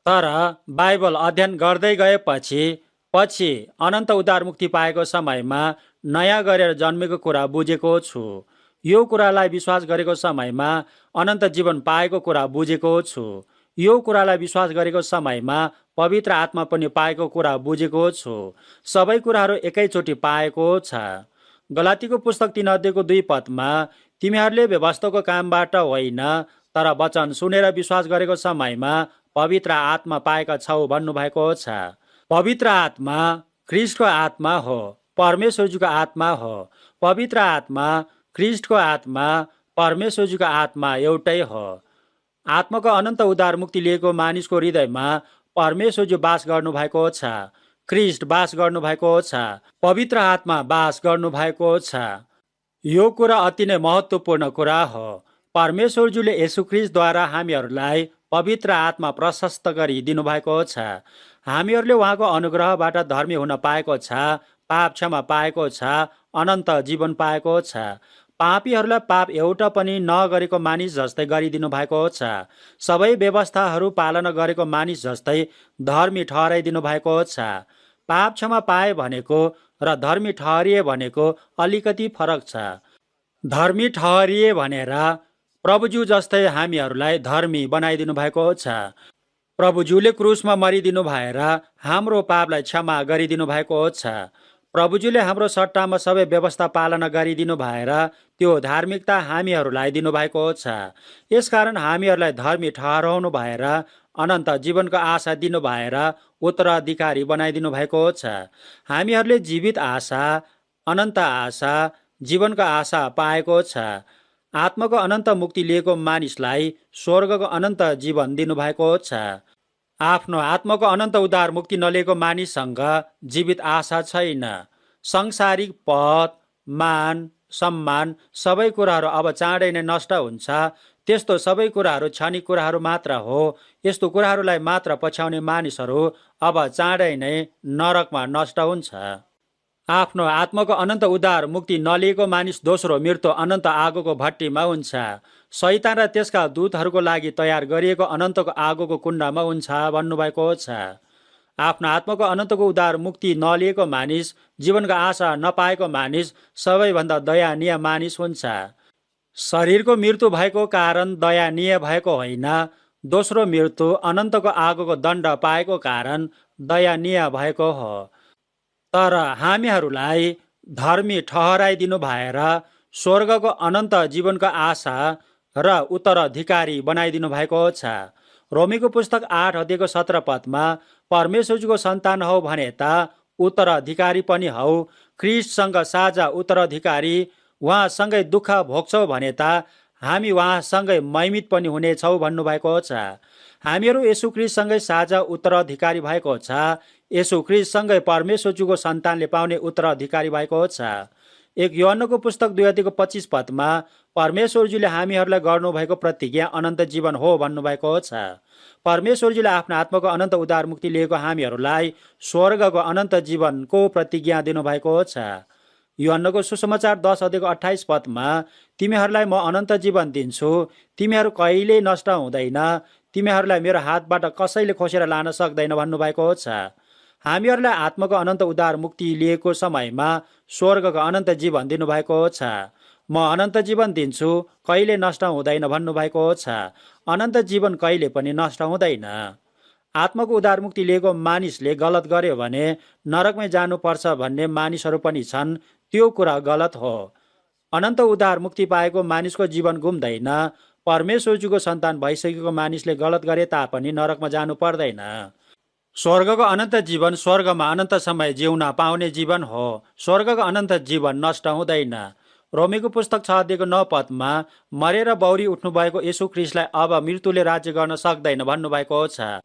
तर बाइबल अध्ययन गर्दै गएपछि अनन्त उद्धार मुक्ति पाएको समयमा नयाँ गरेर जन्मेको कुरा बुझेको छु। यो कुरालाई विश्वास गरेको समयमा अनन्त जीवन पाएको कुरा बुझेको छु। यो कुरालाई विश्वास गरेको समयमा पवित्र आत्मा पनि पाएको कुरा बुझेको छु। सबै कुराहरू एकैचोटि पाएको छ। गलातीको पुस्तक 3 अध्यायको 2 पदमा तिमीहरूले व्यवस्थाको कामबाट होइन तर वचन सुनेर विश्वास गरेको समयमा पवित्र आत्मा पाएका छौ भन्नुभएको छ। पवित्र आत्मा ख्रीष्टको आत्मा हो, परमेश्वरजीको आत्मा हो। पवित्र आत्मा, ख्रीष्टको आत्मा, परमेश्वरजीको आत्मा एउटै हो। आत्माको अनन्त उद्धार मुक्ति लिएको मानिसको हृदयमा परमेश्वरजी बास गर्नुभएको छ। ख्रीष्ट बास गर्नुभएको छ। पवित्र आत्मा बास गर्नुभएको छ। यो कुरा अति नै महत्त्वपूर्ण कुरा हो। परमेश्वरजीले येशू ख्रीष्टद्वारा हामीहरूलाई पवित्र आत्मा प्रशस्त गरी दिनुभएको छ। हामीहरूले उहाँको अनुग्रहबाट धर्मी हुन पाएको छ, पाप क्षमा पाएको छ, अनन्त जीवन पाएको छ। पापीहरूलाई पाप एउटा पनि नगरेको मानिस जस्तै गरिदिनु भएको छ। सबै व्यवस्थाहरू पालना गरेको मानिस जस्तै धर्मी ठहराइदिनु भएको छ। पाप क्षमा पाए भनेको र धर्मी ठहरिए भनेको अलिकति फरक छ। धर्मी ठहरिए भनेर प्रभुज्यू जस्तै हामीहरूलाई धर्मी बनाइदिनु भएको छ। प्रभुज्यूले क्रुसमा मरिदिनु भएर हाम्रो पापलाई क्षमा गरिदिनु भएको छ। प्रभुज्यूले हाम्रो सट्टामा सबै व्यवस्था पालना गरिदिनु भएर त्यो धार्मिकता हामीहरूलाई दिनुभएको छ। यसकारण हामीहरूलाई धर्मी ठहराउनु भएर अनन्त जीवनको आशा दिनु भएर उत्तराधिकारी बनाइदिनु भएको छ। हामीहरूले जीवित आशा, अनन्त आशा, जीवनको आशा पाएको छ। आत्माको अनन्त मुक्ति लिएको मानिसलाई स्वर्गको अनन्त जीवन दिनुभएको छ। आफ्नो आत्माको अनन्त उद्धार मुक्ति नलिएको मानिससँग जीवित आशा छैन। सांसारिक पद, मान, सम्मान सबै कुराहरू अब चाँडै नै नष्ट हुन्छ। त्यस्तो सबै कुराहरू क्षणिक कुराहरू मात्र हो। यस्तो कुराहरूलाई मात्र पछ्याउने मानिसहरू अब चाँडै नै नरकमा नष्ट हुन्छ। आफ्नो आत्माको अनन्त उद्धार मुक्ति नलिएको मानिस दोस्रो मृत्यु अनन्त आगोको भट्टीमा हुन्छ। शैतान र त्यसका दूतहरूको लागि तयार गरिएको अनन्तको आगोको कुण्डमा हुन्छ भन्नुभएको छ। आफ्नो आत्माको अनन्तको उद्धार मुक्ति नलिएको मानिस, जीवनको आशा नपाएको मानिस सबैभन्दा दयानीय मानिस हुन्छ। शरीरको मृत्यु भएको कारण दयानीय भएको होइन, दोस्रो मृत्यु अनन्तको आगोको दण्ड पाएको कारण दयानीय भएको हो। तर हामीहरूलाई धर्मी ठहराइदिनु भएर स्वर्गको अनन्त जीवनको आशा र उत्तराधिकारी बनाइदिनु भएको छ। रोमीको पुस्तक 8 अध्यायको 17 पदमा परमेश्वरजीको सन्तान हौ भने त उत्तराधिकारी पनि हौ, ख्रीष्टसँग साझा उत्तराधिकारी, उहाँसँगै दुःख भोग्छौ भने त हामी उहाँसँगै महिमित पनि हुनेछौ भन्नुभएको छ। हामीहरू येशू ख्रीष्टसँगै साझा उत्तराधिकारी भएको छ। येशू ख्रीष्टसँगै परमेश्वरजीको सन्तानले पाउने उत्तराधिकारी भएको छ। 1 योहन्नको पुस्तक 2 अध्यायको 25 पदमा परमेश्वरजीले हामीहरूलाई गर्नुभएको प्रतिज्ञा अनन्त जीवन हो भन्नुभएको छ। परमेश्वरजीले आफ्नो आत्माको अनन्त उद्धार मुक्ति लिएको हामीहरूलाई स्वर्गको अनन्त जीवनको प्रतिज्ञा दिनुभएको छ। यूहन्नाको सुसमाचार 10:28 तिमीहरूलाई म अनन्त जीवन दिन्छु, तिमीहरू कहिल्यै नष्ट हुँदैन, तिमीहरूलाई मेरो हातबाट कसैले खोसेर लान सक्दैन भन्नुभएको छ। हामीहरूलाई आत्माको अनन्त उद्धार मुक्ति लिएको समयमा स्वर्गको अनन्त जीवन दिनुभएको छ। म अनन्त जीवन दिन्छु, कहिले नष्ट हुँदैन भन्नुभएको छ। अनन्त जीवन कहिले पनि नष्ट हुँदैन। आत्माको उद्धार मुक्ति लिएको मानिसले गलत गर्यो भने नरकमै जानुपर्छ भन्ने मानिसहरू पनि छन्। त्यो कुरा गलत हो। अनन्त उद्धार मुक्ति पाएको मानिसको जीवन गुम्दैन। परमेश्वरजीको सन्तान भइसकेको मानिसले गलत गरे तापनि नरकमा जानु पर्दैन। स्वर्गको अनन्त जीवन स्वर्गमा अनन्त समय जिउन पाउने जीवन हो। स्वर्गको अनन्त जीवन नष्ट हुँदैन। रोमीको पुस्तक 6:9 मरेर बौरी उठ्नुभएको येशू ख्रीष्टलाई अब मृत्युले राज्य गर्न सक्दैन भन्नुभएको छ।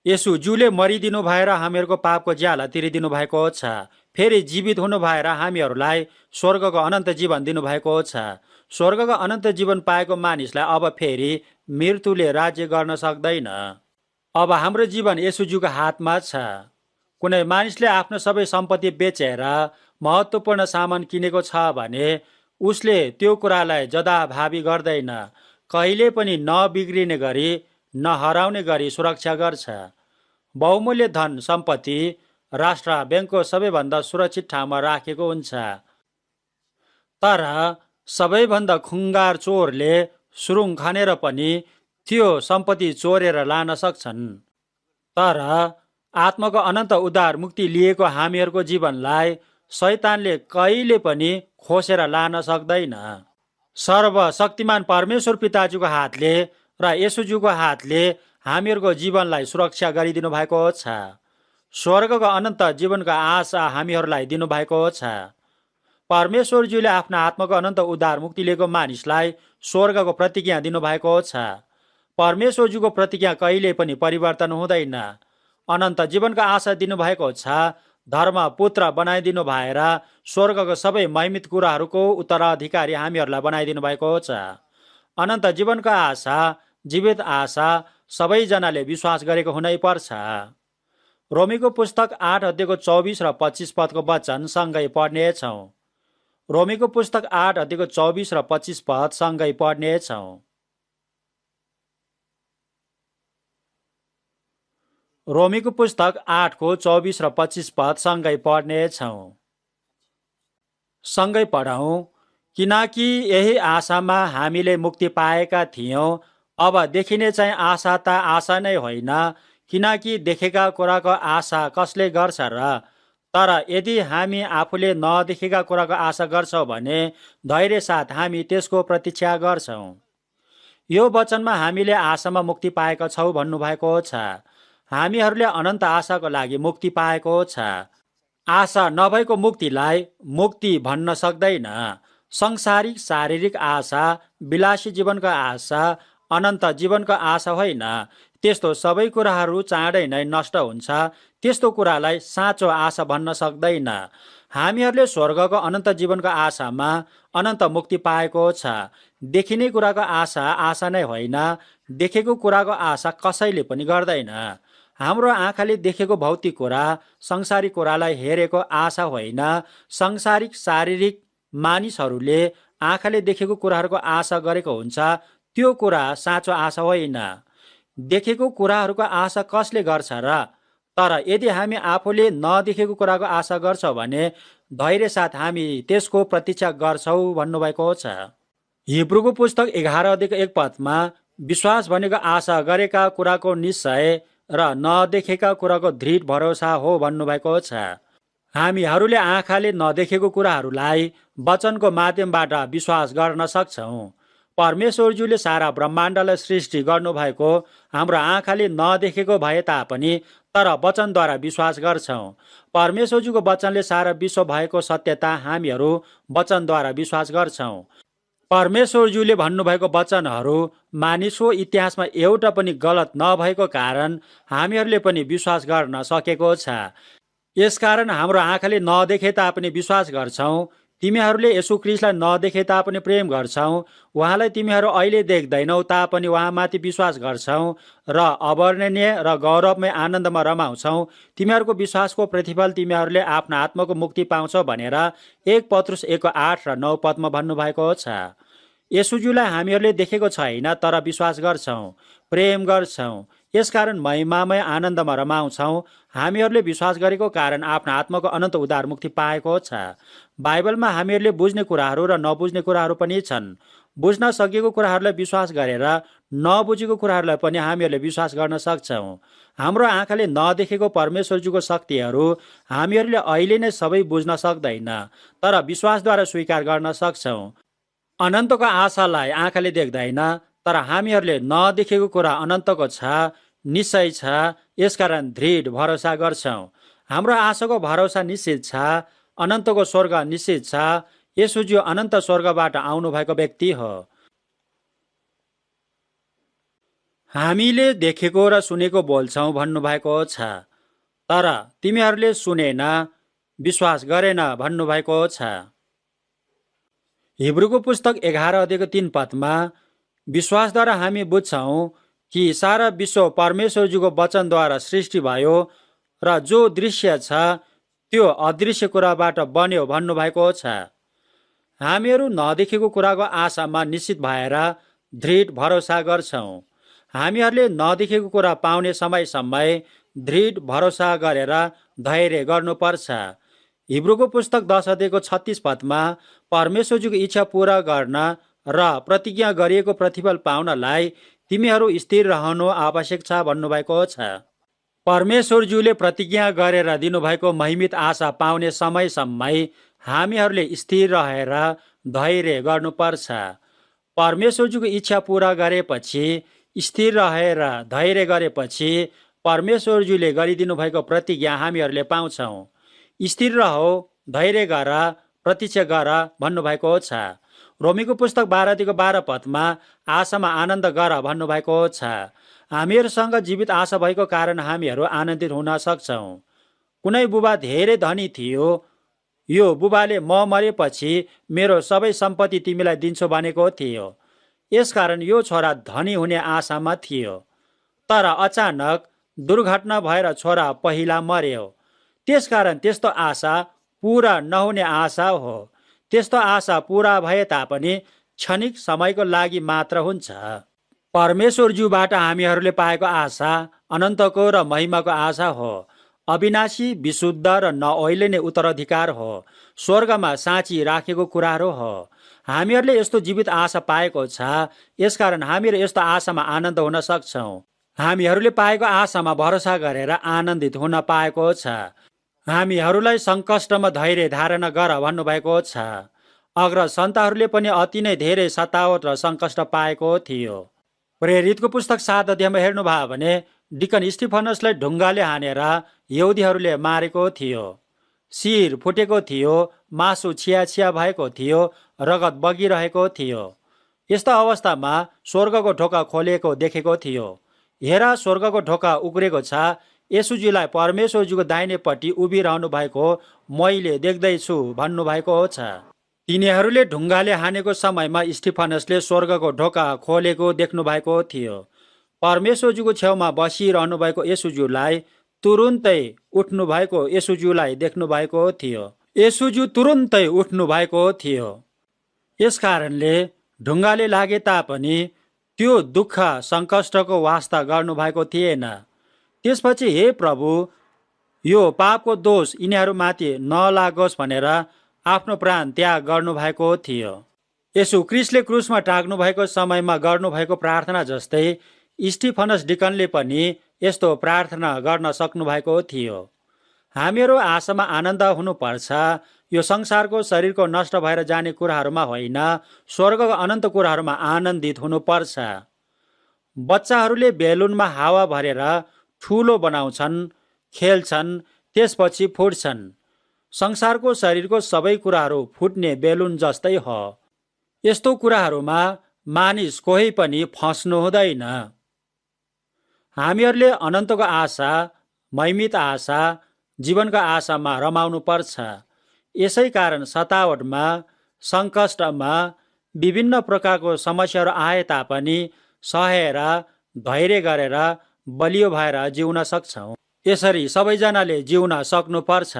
येशू जुले मरिदिनु भएर हामीहरूको पापको ज्याला तिरिदिनु भएको छ। फेरि जीवित हुनु भएर हामीहरूलाई स्वर्गको अनन्त जीवन दिनुभएको छ। स्वर्गको अनन्त जीवन पाएको मानिसलाई अब फेरि मृत्युले राज्य गर्न सक्दैन। अब हाम्रो जीवन येशूज्यूको हातमा छ। कुनै मानिसले आफ्नो सबै सम्पत्ति बेचेर महत्त्वपूर्ण सामान किनेको छ भने उसले त्यो कुरालाई जदाभावी गर्दैन। कहिले पनि नबिग्रिने गरी नहराउने गरी सुरक्षा गर्छ। बहुमूल्य धन सम्पत्ति राष्ट्र ब्याङ्कको सबैभन्दा सुरक्षित ठाउँमा राखेको हुन्छ। तर सबैभन्दा खुङ्गार चोरले सुरुङ खनेर पनि त्यो सम्पत्ति चोरेर लान सक्छन्। तर आत्माको अनन्त उद्धार मुक्ति लिएको हामीहरूको जीवनलाई शैतानले कहिले पनि खोसेर लान सक्दैन। सर्वशक्तिमान परमेश्वर पिताजीको हातले र येशूज्यूको हातले हामीहरूको जीवनलाई सुरक्षा गरिदिनु भएको छ। स्वर्गको अनन्त जीवनको आशा हामीहरूलाई दिनुभएको छ। परमेश्वरज्यूले आफ्नो आत्माको अनन्त उद्धार मुक्ति लिएको मानिसलाई स्वर्गको प्रतिज्ञा दिनुभएको छ। परमेश्वरज्यूको प्रतिज्ञा कहिले पनि परिवर्तन हुँदैन। अनन्त जीवनको आशा दिनुभएको छ। धर्म पुत्र बनाइदिनु भएर स्वर्गको सबै महिमित कुराहरूको उत्तराधिकारी हामीहरूलाई बनाइदिनु भएको छ। अनन्त जीवनको आशा, जीवित आशा सबैजनाले विश्वास गरेको हुनै पर्छ। रोमीको पुस्तक 8:24 र 25 वचन सँगै पढ्नेछौँ। रोमीको पुस्तक 8:24 र 25 सँगै पढ्नेछौँ। रोमीको पुस्तक 8:24 र 25 सँगै पढ्नेछौँ। सँगै पढौँ। किनकि यही आशामा हामीले मुक्ति पाएका थियौँ। अब देखिने चाहिँ आशा त आशा नै होइन, किनकि देखेका कुराको आशा कसले गर्छ र? तर यदि हामी आफूले नदेखेका कुराको आशा गर्छौँ भने धैर्य साथ हामी त्यसको प्रतीक्षा गर्छौँ। यो वचनमा हामीले आशामा मुक्ति पाएका छौँ भन्नुभएको छ। हामीहरूले अनन्त आशाको लागि मुक्ति पाएको छ। आशा नभएको मुक्तिलाई मुक्ति भन्न सक्दैन। संसारिक शारीरिक आशा, विलासी जीवनको आशा अनन्त जीवनको आशा होइन। त्यस्तो सबै कुराहरू चाँडै नै नष्ट हुन्छ। त्यस्तो कुरालाई साँचो आशा भन्न सक्दैन। हामीहरूले स्वर्गको अनन्त जीवनको आशामा अनन्त मुक्ति पाएको छ। देखिने कुराको आशा आशा नै होइन। देखेको कुराको आशा कसैले पनि गर्दैन। हाम्रो आँखाले देखेको भौतिक कुरा, संसारिक कुरालाई हेरेको आशा होइन। संसारिक शारीरिक मानिसहरूले आँखाले देखेको कुराहरूको आशा गरेको हुन्छ। त्यो कुरा साँचो आशा होइन। देखेको कुराहरूको आशा कसले गर्छ र? तर यदि हामी आफूले नदेखेको कुराको आशा गर्छौँ भने धैर्य साथ हामी त्यसको प्रतीक्षा गर्छौँ भन्नुभएको छ। हिब्रूको पुस्तक 11:1 विश्वास भनेको आशा गरेका कुराको निश्चय र नदेखेका कुराको दृढ भरोसा हो भन्नुभएको छ। हामीहरूले आँखाले नदेखेको कुराहरूलाई वचनको माध्यमबाट विश्वास गर्न सक्छौँ। परमेश्वरज्यूले सारा ब्रह्माण्डलाई सृष्टि गर्नुभएको हाम्रो आँखाले नदेखेको भए तापनि तर वचनद्वारा विश्वास गर्छौँ। परमेश्वरज्यूको वचनले सारा विश्व भएको सत्यता हामीहरू वचनद्वारा विश्वास गर्छौँ। परमेश्वरज्यूले भन्नुभएको वचनहरू मानिसको इतिहासमा एउटा पनि गलत नभएको कारण हामीहरूले पनि विश्वास गर्न सकेको छ। यसकारण हाम्रो आँखाले नदेखे तापनि विश्वास गर्छौँ। तिमीहरूले यसु ख्रीष्टलाई नदेखे तापनि प्रेम गर्छौ, उहाँलाई तिमीहरू अहिले देख्दैनौ तापनि उहाँमाथि विश्वास गर्छौ र अवर्णनीय र गौरवमय आनन्दमा रमाउँछौ। तिमीहरूको विश्वासको प्रतिफल तिमीहरूले आफ्नो आत्माको मुक्ति पाउँछौ भनेर 1 पत्रुस 1:8 र 9 पदमा भन्नुभएको छ। यसुज्यूलाई हामीहरूले देखेको छैन, तर विश्वास गर्छौँ, प्रेम गर्छौँ, यसकारण महिमामय आनन्दमा रमाउँछौँ। हामीहरूले विश्वास गरेको कारण आफ्नो आत्माको अनन्त उद्धार मुक्ति पाएको छ। बाइबलमा हामीहरूले बुझ्ने कुराहरू र नबुझ्ने कुराहरू पनि छन्। बुझ्न सकिएको कुराहरूलाई विश्वास गरेर नबुझेको कुराहरूलाई पनि हामीहरूले विश्वास गर्न सक्छौँ। हाम्रो आँखाले नदेखेको परमेश्वरजीको शक्तिहरू हामीहरूले अहिले नै सबै बुझ्न सक्दैन, तर विश्वासद्वारा स्वीकार गर्न सक्छौँ। अनन्तको आशालाई आँखाले देख्दैन, तर हामीहरूले नदेखेको कुरा अनन्तको छ, निश्चय छ, यसकारण दृढ भरोसा गर्छौँ। हाम्रो आशाको भरोसा निश्चित छ, अनन्तको स्वर्ग निश्चित छ। यसुज्यू अनन्त स्वर्गबाट आउनुभएको व्यक्ति हो। हामीले देखेको र सुनेको बोल्छौँ भन्नुभएको छ, तर तिमीहरूले सुनेन, विश्वास गरेन भन्नुभएको छ। हिब्रूको पुस्तक 11:3 पदमा विश्वासद्वारा हामी बुझ्छौँ कि सारा विश्व परमेश्वरजीको वचनद्वारा सृष्टि भयो र जो दृश्य छ त्यो अदृश्य कुराबाट बन्यो भन्नुभएको छ। हामीहरू नदेखेको कुराको आशामा निश्चित भएर दृढ भरोसा गर्छौँ। हामीहरूले नदेखेको कुरा पाउने समयसम्म दृढ भरोसा गरेर धैर्य गर्नुपर्छ। हिब्रूको पुस्तक 10:36 पदमा परमेश्वरजीको इच्छा पूरा गर्न र प्रतिज्ञा गरिएको प्रतिफल पाउनलाई तिमीहरू स्थिर रहनु आवश्यक छ भन्नुभएको छ। परमेश्वरज्यूले प्रतिज्ञा गरेर दिनुभएको महिमित आशा पाउने समयसम्म हामीहरूले स्थिर रहेर धैर्य गर्नुपर्छ। परमेश्वरज्यूको इच्छा पूरा गरेपछि, स्थिर रहेर धैर्य गरेपछि परमेश्वरज्यूले गरिदिनु भएको प्रतिज्ञा हामीहरूले पाउँछौँ। स्थिर रहो, धैर्य गर, प्रतीक्षा गर भन्नुभएको छ। रोमीको पुस्तक 12:12 पदमा आशामा आनन्द गर भन्नुभएको छ। हामीहरूसँग जीवित आशा भएको कारण हामीहरू आनन्दित हुन सक्छौँ। कुनै बुबा धेरै धनी थियो, यो बुबाले म मरेपछि मेरो सबै सम्पत्ति तिमीलाई दिन्छु भनेको थियो। यसकारण यो छोरा धनी हुने आशामा थियो, तर अचानक दुर्घटना भएर छोरा पहिला मर्यो। त्यसकारण त्यस्तो आशा पूरा नहुने आशा हो। त्यस्तो आशा पूरा भए तापनि क्षणिक समयको लागि मात्र हुन्छ। परमेश्वरज्यूबाट हामीहरूले पाएको आशा अनन्तको र महिमाको आशा हो। अविनाशी, विशुद्ध र नओइलिने उत्तराधिकार हो। स्वर्गमा साँची राखेको कुराहरू हो। हामीहरूले यस्तो जीवित आशा पाएको छ, यसकारण हामीहरू यस्तो आशामा आनन्द हुन सक्छौँ। हामीहरूले पाएको आशामा भरोसा गरेर आनन्दित हुन पाएको छ। हामीहरूलाई सङ्कष्टमा धैर्य धारण गर भन्नुभएको छ। अग्र सन्ताहरूले पनि अति नै धेरै सतावट र सङ्कष्ट पाएको थियो। प्रेरितको पुस्तक 7 अध्यायमा हेर्नुभयो भने डिकन स्टिफनसलाई ढुङ्गाले हानेर यहुदीहरूले मारेको थियो। शिर फुटेको थियो, मासु छिया भएको थियो, रगत बगिरहेको थियो। यस्तो अवस्थामा स्वर्गको ढोका खोलेको देखेको थियो। हेर, स्वर्गको ढोका उग्रेको छ, यसुजीलाई परमेश्वरजीको दाहिनेपट्टि उभिरहनु भएको मैले देख्दैछु भन्नुभएको छ। तिनीहरूले ढुङ्गाले हानेको समयमा स्टिफनसले स्वर्गको ढोका खोलेको देख्नु भएको थियो। परमेश्वरजीको छेउमा बसिरहनु भएको यसुज्यूलाई तुरुन्तै उठ्नु भएको यसुज्यूलाई देख्नु भएको थियो। यसुज्यू तुरुन्तै उठ्नु भएको थियो। यसकारणले ढुङ्गाले लागे तापनि त्यो दुःख सङ्कष्टको वास्ता गर्नुभएको थिएन। त्यसपछि हे प्रभु, यो पापको दोष यिनीहरूमाथि नलागोस् भनेर आफ्नो प्राण त्याग गर्नुभएको थियो। यसु ख्रीष्टले क्रुसमा टाग्नु भएको समयमा गर्नुभएको प्रार्थना जस्तै स्टिफनस डिकनले पनि यस्तो प्रार्थना गर्न सक्नु भएको थियो। हामीहरू आशामा आनन्द हुनुपर्छ। यो संसारको शरीरको नष्ट भएर जाने कुराहरूमा होइन, स्वर्गको अनन्त कुराहरूमा आनन्दित हुनुपर्छ। बच्चाहरूले बेलुनमा हावा भरेर ठुलो बनाउँछन्, खेल्छन्, त्यसपछि फुट्छन्। संसारको शरीरको सबै कुराहरू फुट्ने बेलुन जस्तै हो। यस्तो कुराहरूमा मानिस कोही पनि फस्नु हुँदैन। हामीहरूले अनन्तको आशा, महिमित आशा, जीवनको आशामा रमाउनु पर्छ। यसै कारण सतावटमा, सङ्कष्टमा, विभिन्न प्रकारको समस्याहरू आए तापनि सहेर, धैर्य गरेर बलियो भएर जिउन सक्छौँ। यसरी सबैजनाले जिउन सक्नुपर्छ।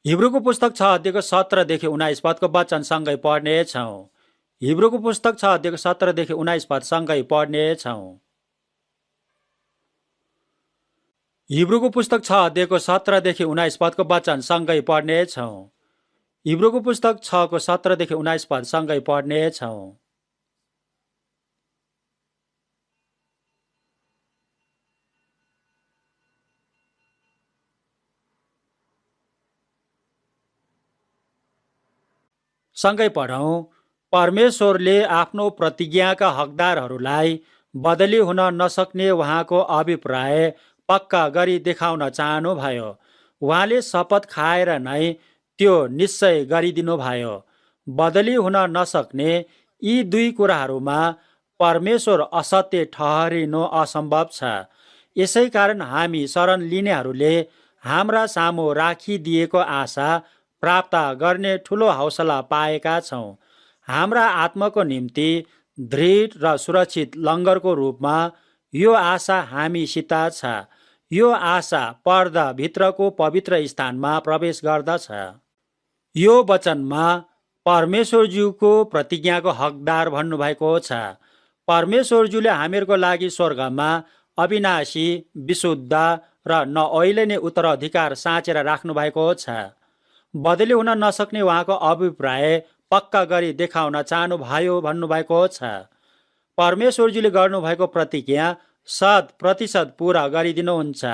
हिब्रूको पुस्तक 6 अध्यायको 17 देखि 19 पदको वचन सँगै पढ्नेछौँ। हिब्रूको पुस्तक 6 अध्यायको 17 देखि 19 पद सँगै पढ्नेछौँ। हिब्रूको पुस्तक 6 अध्यायको 17 देखि 19 पदको वचन सँगै पढ्नेछौँ। हिब्रूको पुस्तक 6 को 17 देखि 19 पद सँगै पढ्नेछौँ। सँगै पढौँ। परमेश्वरले आफ्नो प्रतिज्ञाका हकदारहरूलाई बदली हुन नसक्ने उहाँको अभिप्राय पक्का गरी देखाउन चाहनुभयो। उहाँले शपथ खाएर नै त्यो निश्चय गरिदिनुभयो। बदली हुन नसक्ने यी दुई कुराहरूमा परमेश्वर असत्य ठहरिनु असम्भव छ। यसै कारण हामी शरण लिनेहरूले हाम्रा सामु राखिदिएको आशा प्राप्त गर्ने ठुलो हौसला पाएका छौँ। हाम्रा आत्माको निम्ति दृढ र सुरक्षित लङ्गरको रूपमा यो आशा हामीसित छ। यो आशा पर्दा भित्रको पवित्र स्थानमा प्रवेश गर्दछ। यो वचनमा परमेश्वरज्यूको प्रतिज्ञाको हकदार भन्नुभएको छ। परमेश्वरज्यूले हामीहरूको लागि स्वर्गमा अविनाशी, विशुद्ध र नओइलिने उत्तराधिकार साँचेर राख्नु भएको छ। बदली हुन नसक्ने उहाँको अभिप्राय पक्का गरी देखाउन चाहनुभयो भन्नुभएको छ। परमेश्वरजीले गर्नुभएको प्रतिज्ञा 100% पुरा गरिदिनुहुन्छ।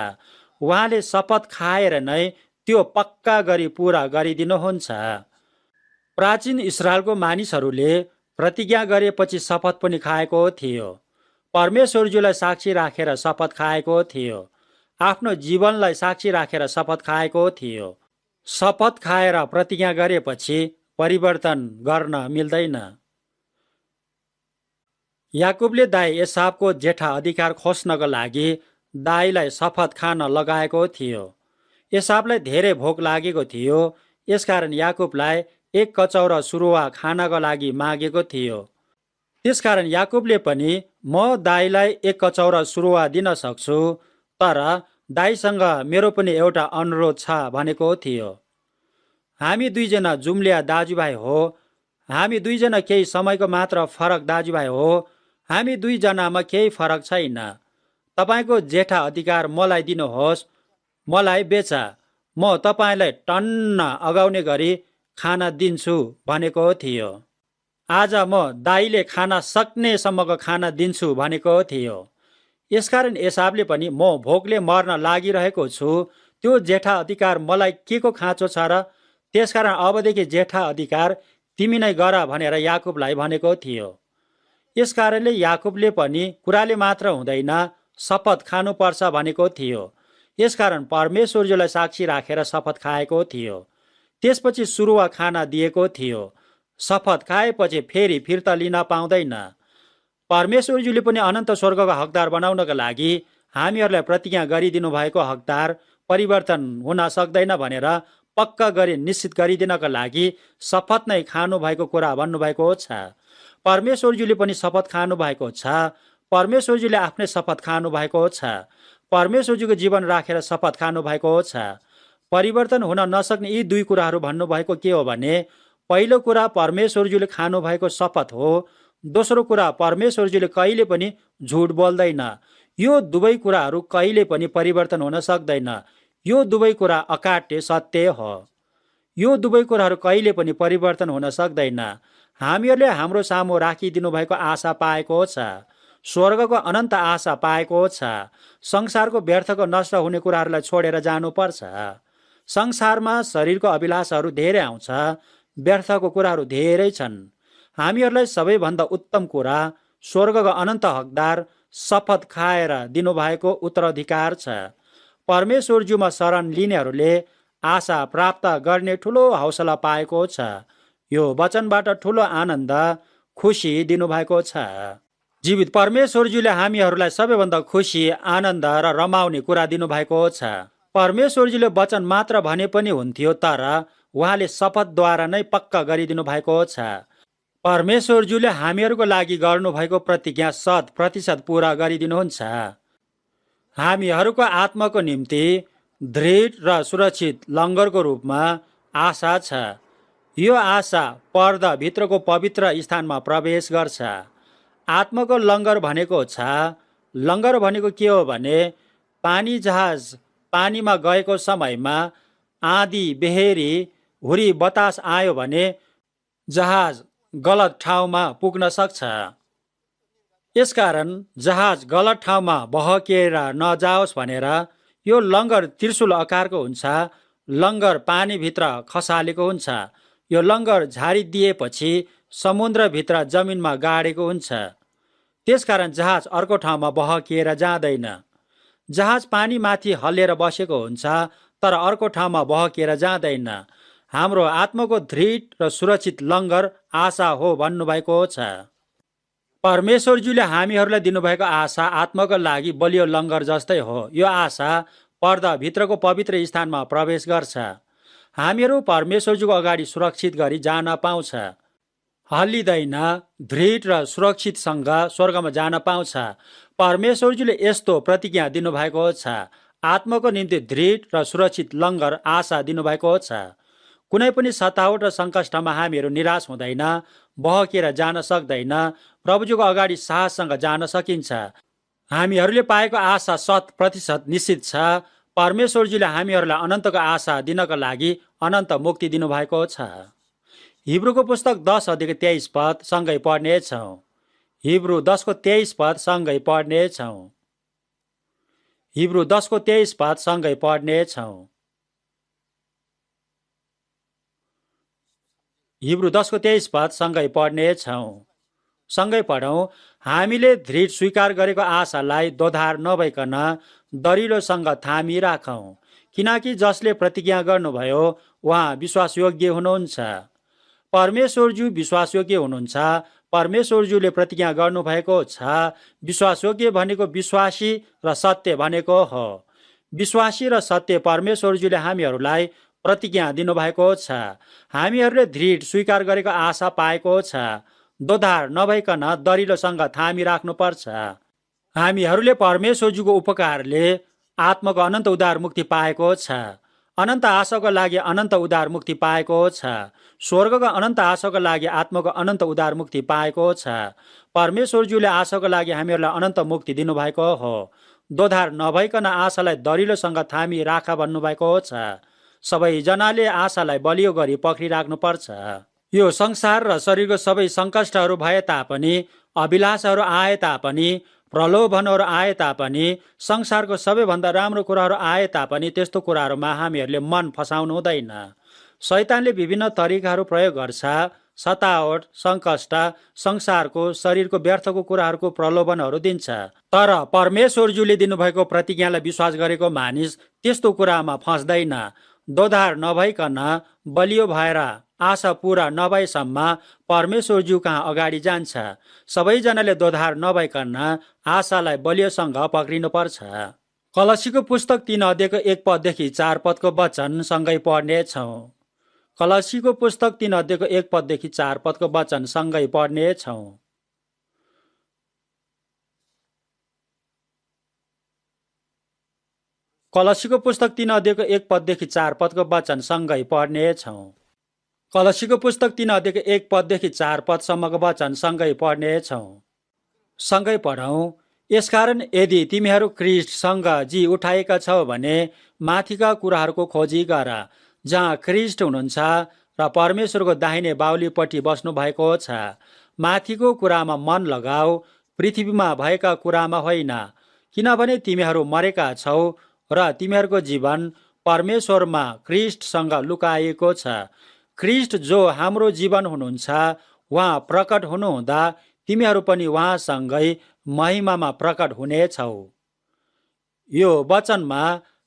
उहाँले शपथ खाएर नै त्यो पक्का गरी पुरा गरिदिनुहुन्छ। प्राचीन इस्रायलको मानिसहरूले प्रतिज्ञा गरेपछि शपथ पनि खाएको थियो। परमेश्वरजीलाई साक्षी राखेर शपथ खाएको थियो। आफ्नो जीवनलाई साक्षी राखेर शपथ खाएको थियो। शपथ खाएर प्रतिज्ञा गरेपछि परिवर्तन गर्न मिल्दैन। याकुबले दाइ एसावको जेठा अधिकार खोज्नको लागि दाइलाई शपथ खान लगाएको थियो। एसावलाई धेरै भोक लागेको थियो। यसकारण याकुबलाई एक कचौरा सुरुवा खानको लागि मागेको थियो। त्यसकारण याकुबले पनि म दाइलाई एक कचौरा सुरुवा दिन सक्छु, तर दाइसँग मेरो पनि एउटा अनुरोध छ भनेको थियो। हामी दुईजना जुम्लिया दाजुभाइ हो। हामी दुईजना केही समयको मात्र फरक दाजुभाइ हो। हामी दुईजनामा केही फरक छैन। तपाईँको जेठा अधिकार मलाई दिनुहोस्। मलाई बेचा। म तपाईँलाई टन्न अगाउने गरी खाना दिन्छु भनेको थियो। आज म दाइले खाना सक्नेसम्मको खाना दिन्छु भनेको थियो। यसकारण एसावले पनि म भोकले मर्न लागिरहेको छु, त्यो जेठा अधिकार मलाई के को खाँचो छ र? त्यसकारण अबदेखि जेठा अधिकार तिमी नै गर भनेर याकुबलाई भनेको थियो। यसकारणले याकुबले पनि कुराले मात्र हुँदैन, शपथ खानुपर्छ भनेको थियो। यसकारण परमेश्वरजीलाई साक्षी राखेर शपथ खाएको थियो। त्यसपछि सुरुवा खाना दिएको थियो। शपथ खाएपछि फेरि फिर्ता लिन पाउँदैन। परमेश्वरजीले पनि अनन्त स्वर्गको हकदार बनाउनका लागि हामीहरूलाई प्रतिज्ञा गरिदिनु भएको हकदार परिवर्तन हुन सक्दैन भनेर पक्का गरी निश्चित गरिदिनका लागि शपथ नै खानु भएको कुरा भन्नुभएको छ। परमेश्वरजीले पनि शपथ खानु भएको छ। परमेश्वरजीले आफ्नै शपथ खानु भएको छ। परमेश्वरजीको जीवन राखेर शपथ खानु भएको छ। परिवर्तन हुन नसक्ने यी दुई कुराहरू भन्नुभएको के हो भने, पहिलो कुरा परमेश्वरजीले खानु भएको शपथ हो। दोस्रो कुरा परमेश्वरजीले कहिले पनि झुट बोल्दैन। यो दुवै कुराहरू कहिले पनि परिवर्तन हुन सक्दैन। यो दुवै कुरा अकाट्य सत्य हो। यो दुवै कुराहरू कहिले पनि परिवर्तन हुन सक्दैन। हामीहरूले हाम्रो सामु राखिदिनु भएको आशा पाएको छ। स्वर्गको अनन्त आशा पाएको छ। संसारको व्यर्थको नष्ट हुने कुराहरूलाई छोडेर जानुपर्छ। संसारमा शरीरको अभिलाषाहरू धेरै आउँछ। व्यर्थको कुराहरू धेरै छन्। हामीहरूलाई सबैभन्दा उत्तम कुरा स्वर्गको अनन्त हकदार शपथ खाएर दिनुभएको उत्तराधिकार छ। परमेश्वरज्यूमा शरण लिनेहरूले आशा प्राप्त गर्ने ठुलो हौसला पाएको छ। यो वचनबाट ठुलो आनन्द, खुसी दिनुभएको छ। जीवित परमेश्वरज्यूले हामीहरूलाई सबैभन्दा खुसी, आनन्द र रमाउने कुरा दिनुभएको छ। परमेश्वरजीले वचन मात्र भने पनि हुन्थ्यो, तर उहाँले शपथद्वारा नै पक्का गरिदिनु भएको छ। परमेश्वरज्यूले हामीहरूको लागि गर्नुभएको प्रतिज्ञा 100% पुरा गरिदिनुहुन्छ। हामीहरूको आत्माको निम्ति दृढ र सुरक्षित लङ्गरको रूपमा आशा छ। यो आशा पर्दाभित्रको पवित्र स्थानमा प्रवेश गर्छ। आत्माको लङ्गर भनेको छ, लङ्गर भनेको के हो भने पानी जहाज पानीमा गएको समयमा आँधी बेहेरी हुरी बतास आयो भने जहाज गलत ठाउँमा पुग्न सक्छ। यसकारण जहाज गलत ठाउँमा बहकिएर नजाओस् भनेर यो लङ्गर त्रिशूल आकारको हुन्छ। लङ्गर पानीभित्र खसालेको हुन्छ। यो लङ्गर झारिदिएपछि समुद्रभित्र जमिनमा गाडेको हुन्छ। त्यसकारण जहाज अर्को ठाउँमा बहकिएर जाँदैन। जहाज पानीमाथि हल्लिएर बसेको हुन्छ, तर अर्को ठाउँमा बहकिएर जाँदैन। हाम्रो आत्माको दृढ र सुरक्षित लङ्गर आशा हो भन्नुभएको छ। परमेश्वरज्यूले हामीहरूलाई दिनुभएको आशा आत्माको लागि बलियो लङ्गर जस्तै हो। यो आशा पर्दाभित्रको पवित्र स्थानमा प्रवेश गर्छ। हामीहरू परमेश्वरज्यूको अगाडि सुरक्षित गरी जान पाउँछ। हल्लिँदैन, दृढ र सुरक्षितसँग स्वर्गमा जान पाउँछ। परमेश्वरज्यूले यस्तो प्रतिज्ञा दिनुभएको छ। आत्माको निम्ति दृढ र सुरक्षित लङ्गर आशा दिनुभएको छ। कुनै पनि सतावट र सङ्कष्टमा हामीहरू निराश हुँदैन, बहकिएर जान सक्दैन। प्रभुजीको अगाडि साहससँग जान सकिन्छ। हामीहरूले पाएको आशा 100% निश्चित छ। परमेश्वरजीले हामीहरूलाई अनन्तको आशा दिनका लागि अनन्त मुक्ति दिनुभएको छ। हिब्रूको पुस्तक 10 अध्यायको 23 पद सँगै पढ्नेछौँ। हिब्रू 10को 23 पद सँगै पढ्नेछौँ। हिब्रू 10को 23 पद सँगै पढ्नेछौँ। हिब्रू 10को 23 पद सँगै पढ्नेछौँ। सँगै पढौँ। हामीले दृढ स्वीकार गरेको आशालाई दोधार नभइकन दरिलोसँग थामिराखौँ, किनकि जसले प्रतिज्ञा गर्नुभयो उहाँ विश्वासयोग्य हुनुहुन्छ। परमेश्वरज्यू विश्वासयोग्य हुनुहुन्छ। परमेश्वरज्यूले प्रतिज्ञा गर्नुभएको छ। विश्वासयोग्य भनेको विश्वासी र सत्य भनेको हो। विश्वासी र सत्य परमेश्वरज्यूले हामीहरूलाई प्रतिज्ञा दिनुभएको छ। हामीहरूले दृढ स्वीकार गरेको आशा पाएको छ। दोधार नभइकन दरिलोसँग थामिराख्नुपर्छ। हामीहरूले परमेश्वरज्यूको उपकारले आत्माको अनन्त उद्धार मुक्ति पाएको छ। अनन्त आशाको लागि अनन्त उद्धार मुक्ति पाएको छ। स्वर्गको अनन्त आशाको लागि आत्माको अनन्त उद्धार मुक्ति पाएको छ। परमेश्वरज्यूले आशाको लागि हामीहरूलाई अनन्त मुक्ति दिनुभएको हो। दोधार नभइकन आशालाई दरिलोसँग थामी राख भन्नुभएको छ। सबैजनाले आशालाई बलियो गरी पक्रिराख्नुपर्छ। यो संसार र शरीरको सबै सङ्कष्टहरू भए तापनि, अभिलाषहरू आए तापनि, प्रलोभनहरू आए तापनि, संसारको सबैभन्दा राम्रो कुराहरू आए तापनि त्यस्तो कुराहरूमा हामीहरूले मन फसाउनु हुँदैन। शैतानले विभिन्न तरिकाहरू प्रयोग गर्छ। सतावट, सङ्कष्ट, संसारको शरीरको व्यर्थको कुराहरूको प्रलोभनहरू दिन्छ। तर परमेश्वरज्यूले दिनुभएको प्रतिज्ञालाई विश्वास गरेको मानिस त्यस्तो कुरामा फस्दैन। दोधार नभइकन बलियो भएर आशा पूरा नभएसम्म परमेश्वरज्यू कहाँ अगाडि जान्छ। सबैजनाले दोधार नभइकन आशालाई बलियोसँग पक्रिनुपर्छ। कलसीको पुस्तक 3 अध्यायको 1 पददेखि 4 पदको वचन सँगै पढ्नेछौँ। कलसीको पुस्तक 3 अध्यायको 1 पददेखि 4 पदको वचन सँगै पढ्नेछौँ। कलसीको पुस्तक 3 अध्यायको 1 पददेखि 4 पदको वचन सँगै पढ्नेछौँ। कलसीको पुस्तक 3 अध्यायको 1 पददेखि 4 पदसम्मको वचन सँगै पढ्नेछौँ। सँगै पढौँ। यसकारण यदि तिमीहरू ख्रीष्टसँग जी उठाएका छौ भने माथिका कुराहरूको खोजी गर, जहाँ ख्रीष्ट हुनुहुन्छ र परमेश्वरको दाहिने बाहुलीपट्टि बस्नु भएको छ। माथिको कुरामा मन लगाऊ, पृथ्वीमा भएका कुरामा होइन, किनभने तिमीहरू मरेका छौ र तिमीहरूको जीवन परमेश्वरमा ख्रीष्टसँग लुकाएको छ। ख्रीष्ट जो हाम्रो जीवन हुनुहुन्छ, उहाँ प्रकट हुनुहुँदा तिमीहरू पनि उहाँसँगै महिमामा प्रकट हुनेछौ। यो वचनमा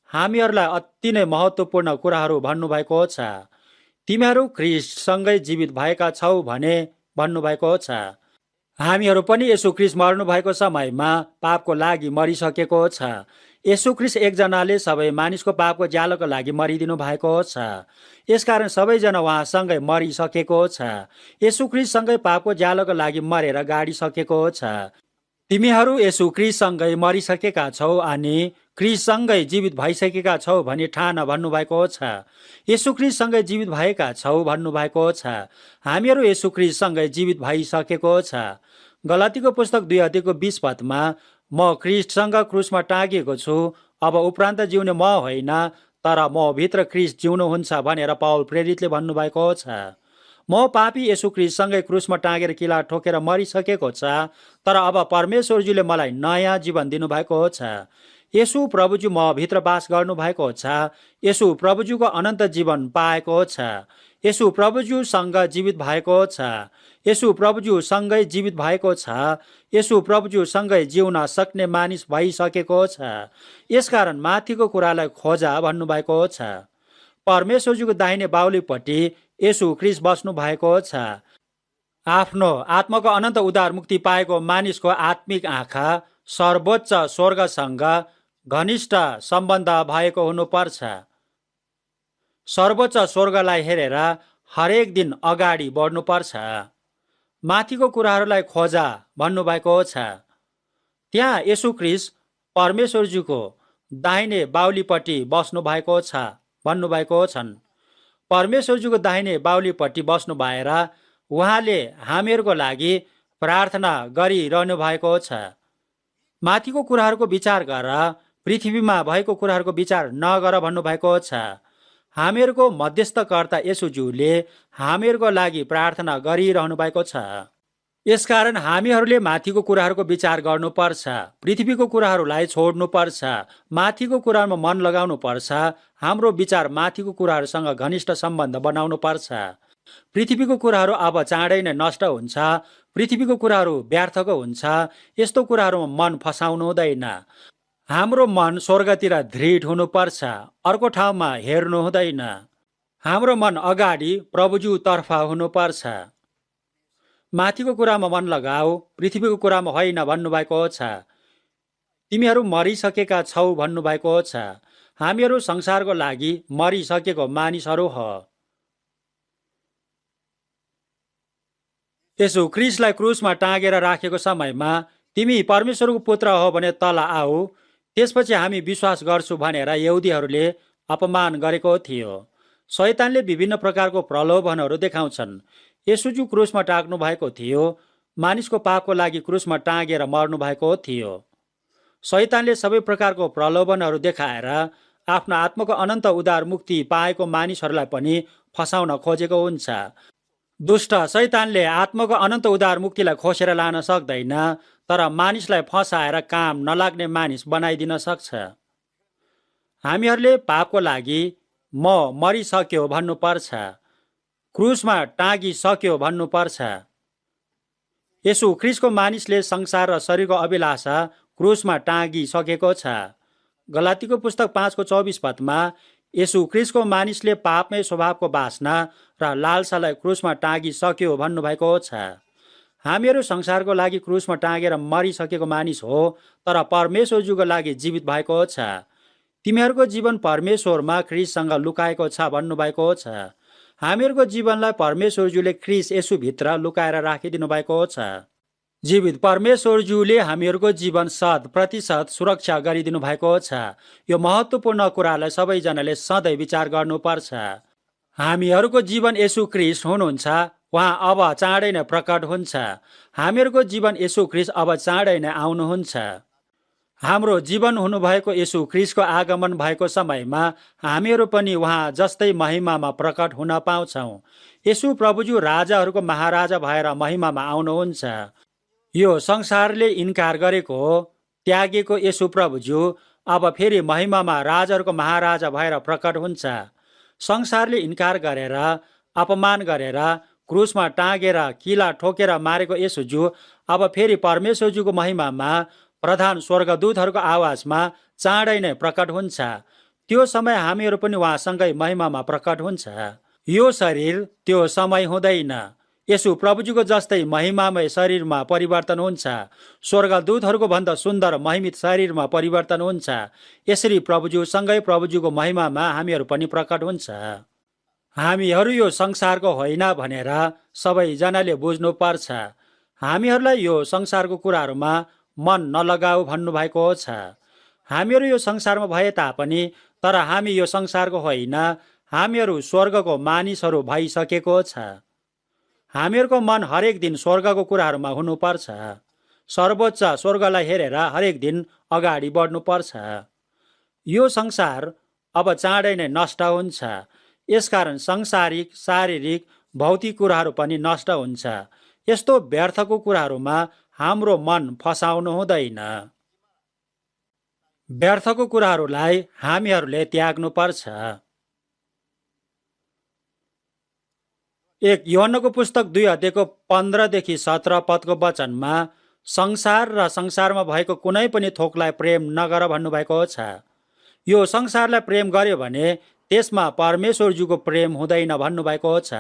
हामीहरूलाई अति नै महत्त्वपूर्ण कुराहरू भन्नुभएको छ। तिमीहरू ख्रीष्टसँगै जीवित भएका छौ भने भन्नुभएको छ। हामीहरू पनि येशू ख्रीष्ट मर्नु भएको समयमा पापको लागि मरिसकेको छ। येशू ख्रीष्ट एकजनाले सबै मानिसको पापको ज्यालोको लागि मरिदिनु भएको छ। यसकारण सबैजना उहाँसँगै मरिसकेको छ। येशू ख्रीष्टसँगै पापको ज्यालोको लागि मरेर गाडिसकेको छ। तिमीहरू येशू ख्रीष्टसँगै मरिसकेका छौ अनि ख्रीष्टसँगै जीवित भइसकेका छौ भनी ठान भन्नुभएको छ। येशू ख्रीष्टसँगै जीवित भएका छौ भन्नुभएको छ। हामीहरू येशू ख्रीष्टसँगै जीवित भइसकेको छ। गलातीको पुस्तक 2:20 म ख्रीष्टसँग क्रुसमा टाँगिएको छु, अब उपरान्त जिउने म होइन तर म भित्र ख्रीष्ट जिउनुहुन्छ भनेर पौल प्रेरितले भन्नुभएको छ। म पापी येशू ख्रीष्टसँगै क्रुसमा टाँगेर किला ठोकेर मरिसकेको छ, तर अब परमेश्वरजीले मलाई नयाँ जीवन दिनुभएको छ। येशू प्रभुजी म भित्र बास गर्नु भएको छ। येशू प्रभुजीको अनन्त जीवन पाएको छ। येशू प्रभुजीसँग जीवित भएको छ। येशू प्रभुजीसँगै जीवित भएको छ। येशू प्रभुजीसँगै जिउन सक्ने मानिस भइसकेको छ। यसकारण माथिको कुरालाई खोजा भन्नुभएको छ। परमेश्वरजीको दाहिने बाहुलीपट्टि येशू ख्रीष्ट बस्नु भएको छ। आफ्नो आत्माको अनन्त उद्धार मुक्ति पाएको मानिसको आत्मिक आँखा सर्वोच्च स्वर्गसँग घनिष्ठ सम्बन्ध भएको हुनुपर्छ। सर्वोच्च स्वर्गलाई हेरेर हरेक दिन अगाडि बढ्नुपर्छ। माथिको कुराहरूलाई खोजा भन्नुभएको छ। त्यहाँ येशू ख्रीष्ट परमेश्वरजीको दाहिने बाहुलीपट्टि बस्नु भएको छ भन्नुभएको छन्। परमेश्वरजीको दाहिने बाहुलीपट्टि बस्नु भएर उहाँले हामीहरूको लागि प्रार्थना गरिरहनु भएको छ। माथिको कुराहरूको विचार गर, पृथ्वीमा भएको कुराहरूको विचार नगर भन्नुभएको छ। हामीहरूको मध्यस्थकर्ता येशूज्यूले हामीहरूको लागि प्रार्थना गरिरहनु भएको छ। यसकारण हामीहरूले माथिको कुराहरूको विचार गर्नुपर्छ, पृथ्वीको कुराहरूलाई छोड्नुपर्छ, माथिको कुरामा मन लगाउनु पर्छ। हाम्रो विचार माथिको कुराहरूसँग घनिष्ठ सम्बन्ध बनाउनु पर्छ। पृथ्वीको कुराहरू अब चाँडै नै नष्ट हुन्छ। पृथ्वीको कुराहरू व्यर्थको हुन्छ। यस्तो कुराहरूमा मन फसाउनु हुँदैन। हाम्रो मन स्वर्गतिर दृढ हुनुपर्छ, अर्को ठाउँमा हेर्नु हुँदैन। हाम्रो मन अगाडि प्रभुज्यूतर्फ हुनुपर्छ। माथिको कुरामा मन लगाऊ, पृथ्वीको कुरामा होइन भन्नुभएको छ। तिमीहरू मरिसकेका छौ भन्नुभएको छ। हामीहरू संसारको लागि मरिसकेको मानिसहरू हो। येशू ख्रीष्टलाई क्रुसमा टाँगेर राखेको समयमा तिमी परमेश्वरको पुत्र हो भने तल आऊ, त्यसपछि हामी विश्वास गर्छु भनेर यहुदीहरूले अपमान गरेको थियो। शैतानले विभिन्न प्रकारको प्रलोभनहरू देखाउँछन्। येशूज्यू क्रुसमा टाँग्नु भएको थियो, मानिसको पापको लागि क्रुसमा टाँगेर मर्नु भएको थियो। शैतानले सबै प्रकारको प्रलोभनहरू देखाएर आफ्नो आत्माको अनन्त उद्धार मुक्ति पाएको मानिसहरूलाई पनि फसाउन खोजेको हुन्छ। दुष्ट शैतानले आत्माको अनन्त उद्धार मुक्तिलाई खोसेर लान सक्दैन, तर मानिसलाई फसाएर काम नलाग्ने मानिस बनाइदिन सक्छ। हामीहरूले पापको लागि म मरिसक्यो भन्नुपर्छ, क्रुसमा टाँगिसक्यो भन्नुपर्छ। येशू ख्रीष्टको मानिसले संसार र शरीरको अभिलाषा क्रुसमा टाँगिसकेको छ। गलातीको पुस्तक 5:24 येशू ख्रीष्टको मानिसले पापमय स्वभावको वासना र लालसालाई क्रुसमा टाँगिसक्यो भन्नुभएको छ। हामीहरू संसारको लागि क्रुसमा टाँगेर मरिसकेको मानिस हो, तर परमेश्वरज्यूको लागि जीवित भएको छ। तिमीहरूको जीवन परमेश्वरमा ख्रीष्टसँग लुकाएको छ भन्नुभएको छ। हामीहरूको जीवनलाई परमेश्वरज्यूले ख्रीष्ट येशूभित्र लुकाएर राखिदिनु भएको छ। जीवित परमेश्वरज्यूले हामीहरूको जीवन 100% सुरक्षा गरिदिनु भएको छ। यो महत्त्वपूर्ण कुरालाई सबैजनाले सधैँ विचार गर्नुपर्छ। हामीहरूको जीवन येशू ख्रीष्ट हुनुहुन्छ। उहाँ अब चाँडै नै प्रकट हुन्छ। हामीहरूको जीवन येशू ख्रीष्ट अब चाँडै नै आउनुहुन्छ। हाम्रो जीवन हुनुभएको येशू ख्रीष्टको आगमन भएको समयमा हामीहरू पनि उहाँ जस्तै महिमामा प्रकट हुन पाउँछौँ। येशू प्रभुज्यू राजाहरूको महाराजा भएर महिमामा आउनुहुन्छ। यो संसारले इन्कार गरेको त्यागेको येशू प्रभुज्यू अब फेरि महिमामा राजाहरूको महाराजा भएर प्रकट हुन्छ। संसारले इन्कार गरेर, अपमान गरेर, क्रुसमा टाँगेर किला ठोकेर मारेको येशूज्यू अब फेरि परमेश्वरज्यूको महिमामा प्रधान स्वर्गदूतहरूको आवाजमा चाँडै नै प्रकट हुन्छ। त्यो समय हामीहरू पनि उहाँसँगै महिमामा प्रकट हुन्छ। यो शरीर त्यो समय हुँदैन। यसु प्रभुजीको जस्तै महिमामय शरीरमा परिवर्तन हुन्छ। स्वर्गदूतहरूको भन्दा सुन्दर महिमित शरीरमा परिवर्तन हुन्छ। यसरी प्रभुज्यूसँगै प्रभुज्यूको महिमामा हामीहरू पनि प्रकट हुन्छ। हामीहरू यो संसारको होइन भनेर सबैजनाले बुझ्नुपर्छ। हामीहरूलाई यो संसारको कुराहरूमा मन नलगाऊ भन्नुभएको छ। हामीहरू यो संसारमा भए तापनि तर हामी यो संसारको होइन, हामीहरू स्वर्गको मानिसहरू भइसकेको छ। हामीहरूको मन हरेक दिन स्वर्गको कुराहरूमा हुनुपर्छ। सर्वोच्च स्वर्गलाई हेरेर हरेक दिन अगाडि बढ्नुपर्छ। यो संसार अब चाँडै नै नष्ट हुन्छ। यसकारण सांसारिक, शारीरिक, भौतिक कुराहरू पनि नष्ट हुन्छ। यस्तो व्यर्थको कुराहरूमा हाम्रो मन फसाउनु हुँदैन। व्यर्थको कुराहरूलाई हामीहरूले त्याग्नुपर्छ। 1 यूहन्नको पुस्तक 2 अध्यायको 15 देखि 17 पदको वचनमा संसार र संसारमा भएको कुनै पनि थोकलाई प्रेम नगर भन्नुभएको छ। यो संसारलाई प्रेम गर्यो भने त्यसमा परमेश्वरज्यूको प्रेम हुँदैन भन्नुभएको छ।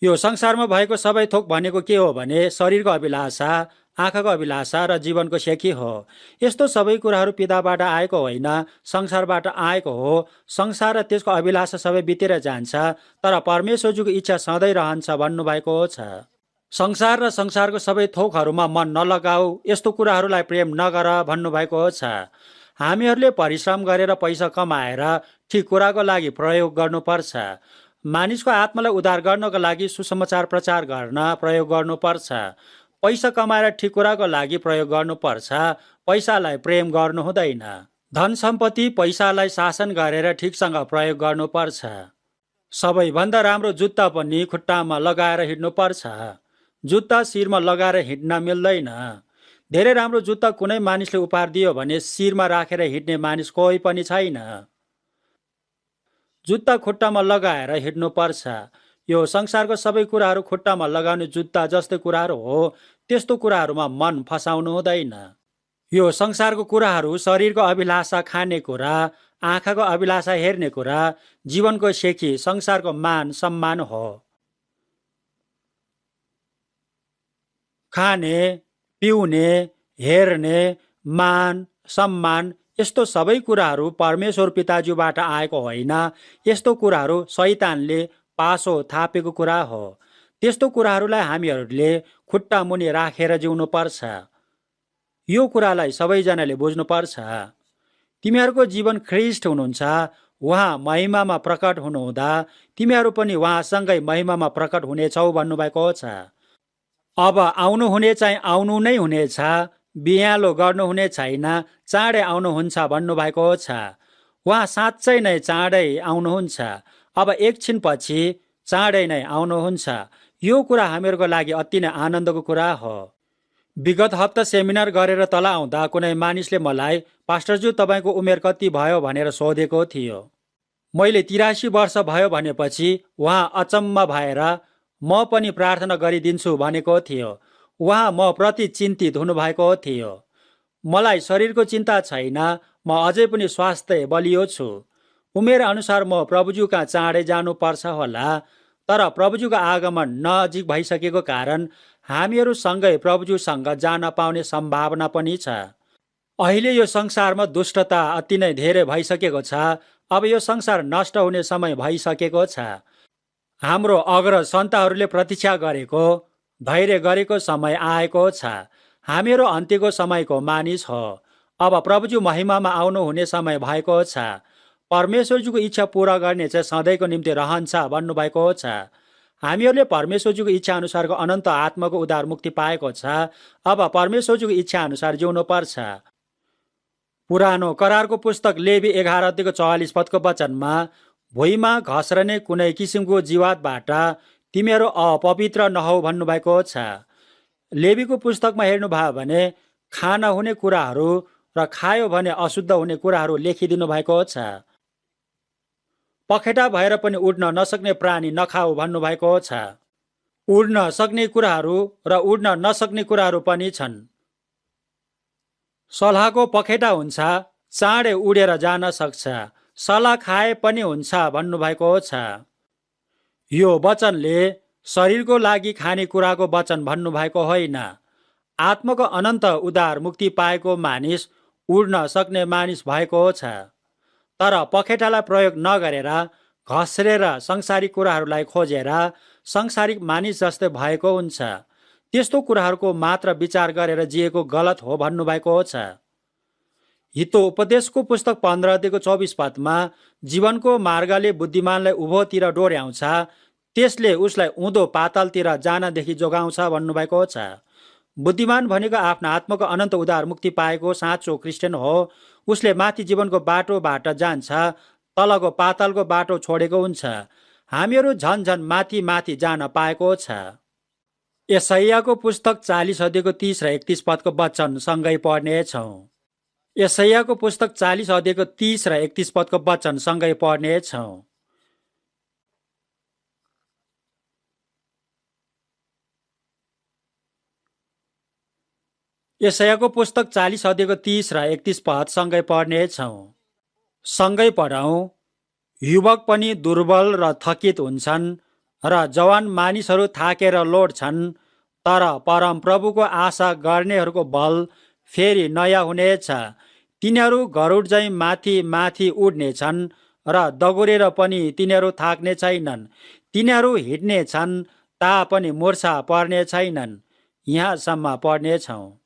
यो संसारमा भएको सबै थोक भनेको के हो भने शरीरको अभिलाषा, आँखाको अभिलाषा र जीवनको सेखी हो। यस्तो सबै कुराहरू पिताबाट आएको होइन, संसारबाट आएको हो। संसार र त्यसको अभिलाषा सबै बितेर जान्छ, तर परमेश्वरज्यूको इच्छा सधैँ रहन्छ भन्नुभएको छ। संसार र संसारको सबै थोकहरूमा मन नलगाऊ, यस्तो कुराहरूलाई प्रेम नगर भन्नुभएको छ। हामीहरूले परिश्रम गरेर पैसा कमाएर ठिक कुराको लागि प्रयोग गर्नुपर्छ। मानिसको आत्मालाई उद्धार गर्नको लागि सुसमाचार प्रचार गर्न प्रयोग गर्नुपर्छ। पैसा कमाएर ठिक कुराको लागि प्रयोग गर्नुपर्छ। पैसालाई प्रेम गर्नु हुँदैन। धन सम्पत्ति पैसालाई शासन गरेर ठिकसँग प्रयोग गर्नुपर्छ। सबैभन्दा राम्रो जुत्ता पनि खुट्टामा लगाएर हिँड्नुपर्छ। जुत्ता शिरमा लगाएर हिँड्न मिल्दैन। धेरै राम्रो जुत्ता कुनै मानिसले उपहार दियो भने शिरमा राखेर हिँड्ने मानिस कोही पनि छैन। जुत्ता खुट्टामा लगाएर हिँड्नुपर्छ। यो संसारको सबै कुराहरू खुट्टामा लगाउने जुत्ता जस्तै कुराहरू हो। त्यस्तो कुराहरूमा मन फसाउनु हुँदैन। यो संसारको कुराहरू शरीरको अभिलाषा, खाने कुरा, आँखाको अभिलाषा, हेर्ने कुरा, जीवनको सेखी, संसारको मान सम्मान हो। खाने, पिउने, हेर्ने, मान सम्मान यस्तो सबै कुराहरू परमेश्वर पिताज्यूबाट आएको होइन। यस्तो कुराहरू शैतानले पासो थापेको कुरा हो। त्यस्तो कुराहरूलाई हामीहरूले खुट्टा मुनि राखेर जिउनुपर्छ। यो कुरालाई सबैजनाले बुझ्नुपर्छ। तिमीहरूको जीवन ख्रीष्ट हुनुहुन्छ। उहाँ महिमामा प्रकट हुनुहुँदा तिमीहरू पनि उहाँसँगै महिमामा प्रकट हुनेछौ भन्नुभएको छ। अब आउनुहुने चाहिँ आउनु नै हुनेछ, बिहालो गर्नुहुने छैन, चाँडै आउनुहुन्छ भन्नुभएको छ। उहाँ साँच्चै नै चाँडै आउनुहुन्छ। अब एकछिनपछि चाँडै नै आउनुहुन्छ। यो कुरा हामीहरूको लागि अति नै आनन्दको कुरा हो। विगत हप्ता सेमिनार गरेर तल आउँदा कुनै मानिसले मलाई, पास्टरज्यू तपाईँको उमेर कति भयो भनेर सोधेको थियो। मैले 83 वर्ष भयो भनेपछि उहाँ अचम्म भएर म पनि प्रार्थना गरिदिन्छु भनेको थियो। उहाँ म प्रति चिन्तित हुनुभएको थियो। मलाई शरीरको चिन्ता छैन, म अझै पनि स्वास्थ्य बलियो छु। उमेर अनुसार म प्रभुज्यूका चाँडै जानुपर्छ होला, तर प्रभुज्यूको आगमन नजिक भइसकेको कारण हामीहरू सँगै प्रभुज्यूसँग जान पाउने सम्भावना पनि छ। अहिले यो संसारमा दुष्टता अति नै धेरै भइसकेको छ। अब यो संसार नष्ट हुने समय भइसकेको छ। हाम्रो अग्रज सन्ताहरूले प्रतीक्षा गरेको, धैर्य गरेको समय आएको छ। हामीहरू अन्त्यको समयको मानिस हो। अब प्रभुज्यू महिमामा आउनुहुने समय भएको छ। परमेश्वरज्यूको इच्छा पूरा गर्ने चाहिँ सधैँको निम्ति रहन्छ भन्नुभएको छ। हामीहरूले परमेश्वरज्यूको इच्छा अनुसारको अनन्त आत्माको उद्धार मुक्ति पाएको छ। अब परमेश्वरज्यूको इच्छा अनुसार जिउनु पर्छ। पुरानो करारको पुस्तक लेवी 11 अध्यायको 44 पदको वचनमा भुइँमा घस्रने कुनै किसिमको जीवातबाट तिमीहरू अपवित्र नहौ भन्नुभएको छ। लेवीको पुस्तकमा हेर्नुभयो भने खाना हुने कुराहरू र खायो भने अशुद्ध हुने कुराहरू लेखिदिनु भएको छ। पखेटा भएर पनि उड्न नसक्ने प्राणी नखाऊ भन्नुभएको छ। उड्न सक्ने कुराहरू र उड्न नसक्ने कुराहरू पनि छन्। सलाहको पखेटा हुन्छ, चाँडै उडेर जान सक्छ। सलाह खाए पनि हुन्छ भन्नुभएको छ। यो वचनले शरीरको लागि खानेकुराको वचन भन्नुभएको होइन। आत्माको अनन्त उद्धार मुक्ति पाएको मानिस उड्न सक्ने मानिस भएको छ। तर पखेटालाई प्रयोग नगरेर घस्रेर संसारिक कुराहरूलाई खोजेर संसारिक मानिस जस्तै भएको हुन्छ। त्यस्तो कुराहरूको मात्र विचार गरेर जिएको गलत हो भन्नुभएको छ। हितो उपदेशको पुस्तक 15:24 जीवनको मार्गले बुद्धिमानलाई उभोतिर डोर्याउँछ, त्यसले उसलाई उँधो पातालतिर जानदेखि जोगाउँछ भन्नुभएको छ। बुद्धिमान भनेको आफ्नो आत्माको अनन्त उद्धार मुक्ति पाएको साँचो क्रिस्चियन हो। उसले माथि जीवनको बाटोबाट जान्छ, तलको पातालको बाटो छोडेको हुन्छ। हामीहरू झन झन माथि माथि जान पाएको छ। यशायाको पुस्तक 40:30 र 31 वचन सँगै पढ्नेछौँ। यशायाको पुस्तक 40:30 र 31 वचन सँगै पढ्नेछौँ। यशायाको पुस्तक 40:30 र 31 सँगै पढ्नेछौँ। सँगै पढौँ। युवक पनि दुर्बल र थकित हुन्छन् र जवान मानिसहरू थाकेर लोड्छन्, तर परमप्रभुको आशा गर्नेहरूको बल फेरि नयाँ हुनेछ। तिनीहरू गरुड झैँ माथि माथि उड्नेछन् र दगुरेर पनि तिनीहरू थाक्ने छैनन्। तिनीहरू हिँड्नेछन् तापनि मुर्छा पर्ने छैनन्। यहाँसम्म पढ्नेछौँ।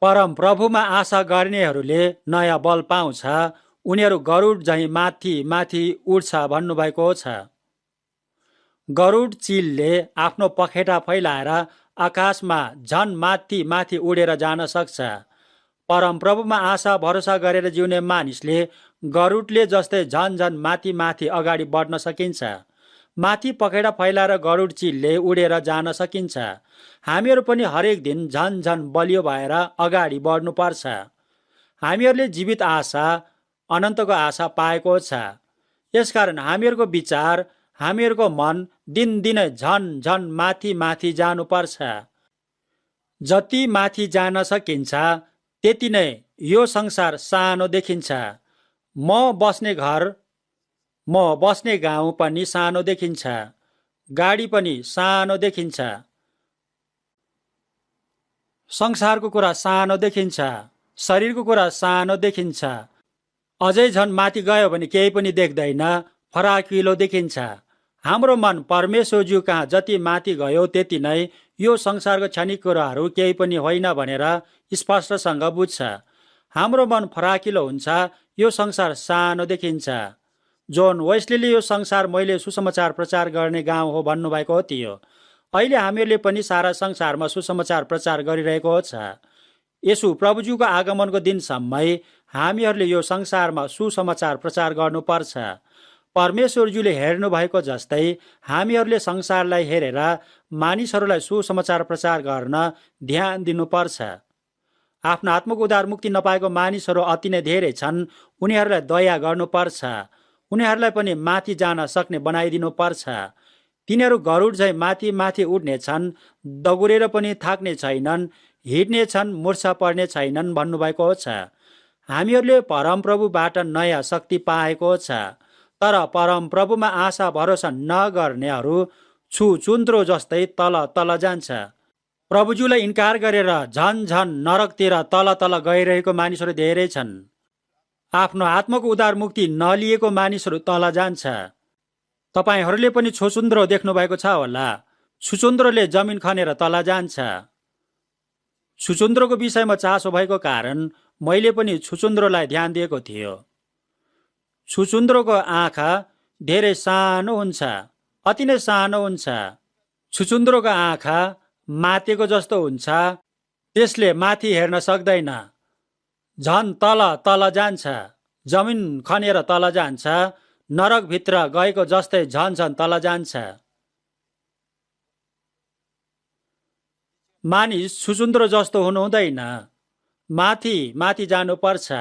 परमप्रभुमा आशा गर्नेहरूले नयाँ बल पाउँछ। उनीहरू गरुड झैँ माथि माथि उड्छ भन्नुभएको छ। गरुड चिलले आफ्नो पखेटा फैलाएर आकाशमा झन माथि माथि उडेर जान सक्छ। परमप्रभुमा आशा भरोसा गरेर जिउने मानिसले गरुडले जस्तै झन झन माथि माथि अगाडि बढ्न सकिन्छ। माथि पखेटा फैलाएर गरुड चिलले उडेर जान सकिन्छ। हामीहरू पनि हरेक दिन झन झन बलियो भएर अगाडि बढ्नुपर्छ। हामीहरूले जीवित आशा, अनन्तको आशा पाएको छ। यसकारण हामीहरूको विचार, हामीहरूको मन दिनदिनै झन झन माथि माथि जानुपर्छ। जति माथि जान सकिन्छ त्यति नै यो संसार सानो देखिन्छ। म बस्ने गाउँ पनि सानो देखिन्छ। गाडी पनि सानो देखिन्छ। संसारको कुरा सानो देखिन्छ। शरीरको कुरा सानो देखिन्छ। अझै झन् माथि गयो भने केही पनि देख्दैन, फराकिलो देखिन्छ। हाम्रो मन परमेश्वरज्यू कहाँ जति माथि गयो त्यति नै यो संसारको क्षणिक कुराहरू केही पनि होइन भनेर स्पष्टसँग बुझ्छ। हाम्रो मन फराकिलो हुन्छ, यो संसार सानो देखिन्छ। जोन वेस्लीले यो संसार मैले सुसमाचार प्रचार गर्ने गाउँ हो भन्नुभएको थियो। अहिले हामीहरूले पनि सारा संसारमा सुसमाचार प्रचार गरिरहेको छ। यसु प्रभुज्यूको आगमनको दिनसम्मै हामीहरूले यो संसारमा सुसमाचार प्रचार गर्नुपर्छ। परमेश्वरज्यूले हेर्नु भएको जस्तै हामीहरूले संसारलाई हेरेर मानिसहरूलाई सुसमाचार प्रचार गर्न ध्यान दिनुपर्छ। आफ्नो आत्माको उद्धार मुक्ति नपाएको मानिसहरू अति नै धेरै छन्। उनीहरूलाई दया गर्नुपर्छ। उनीहरूलाई पनि माथि जान सक्ने बनाइदिनु पर्छ। तिनीहरू गरुड झैँ माथि माथि उड्नेछन्, दगुरेर पनि थाक्ने छैनन्, हिँड्नेछन्, मुर्छा पर्ने छैनन् भन्नुभएको छ। हामीहरूले परमप्रभुबाट नयाँ शक्ति पाएको छ। तर परमप्रभुमा आशा भरोसा नगर्नेहरू छुचुन्द्रो जस्तै तल तल जान्छ। प्रभुज्यूलाई इन्कार गरेर झन झन नरकतिर तल तल गइरहेको मानिसहरू धेरै छन्। आफ्नो आत्माको उद्धार मुक्ति नलिएको मानिसहरू तल जान्छ। तपाईहरूले पनि छुचुन्द्रो देख्नु भएको छ होला। छुचुन्द्रोले जमिन खनेर तल जान्छ। छुचुन्द्रोको विषयमा चासो भएको कारण मैले पनि छुचुन्द्रोलाई ध्यान दिएको थियो। छुचुन्द्रोको आँखा धेरै सानो हुन्छ, अति नै सानो हुन्छ। छुचुन्द्रोको आँखा मातेको जस्तो हुन्छ, त्यसले माथि हेर्न सक्दैन। झन तल तल जान्छ, जमिन खनेर तल जान्छ, नरकभित्र गएको जस्तै झन झन तल जान्छ। मानिस छुचुन्द्रो जस्तो हुनु हुँदैन, माथि माथि जानुपर्छ।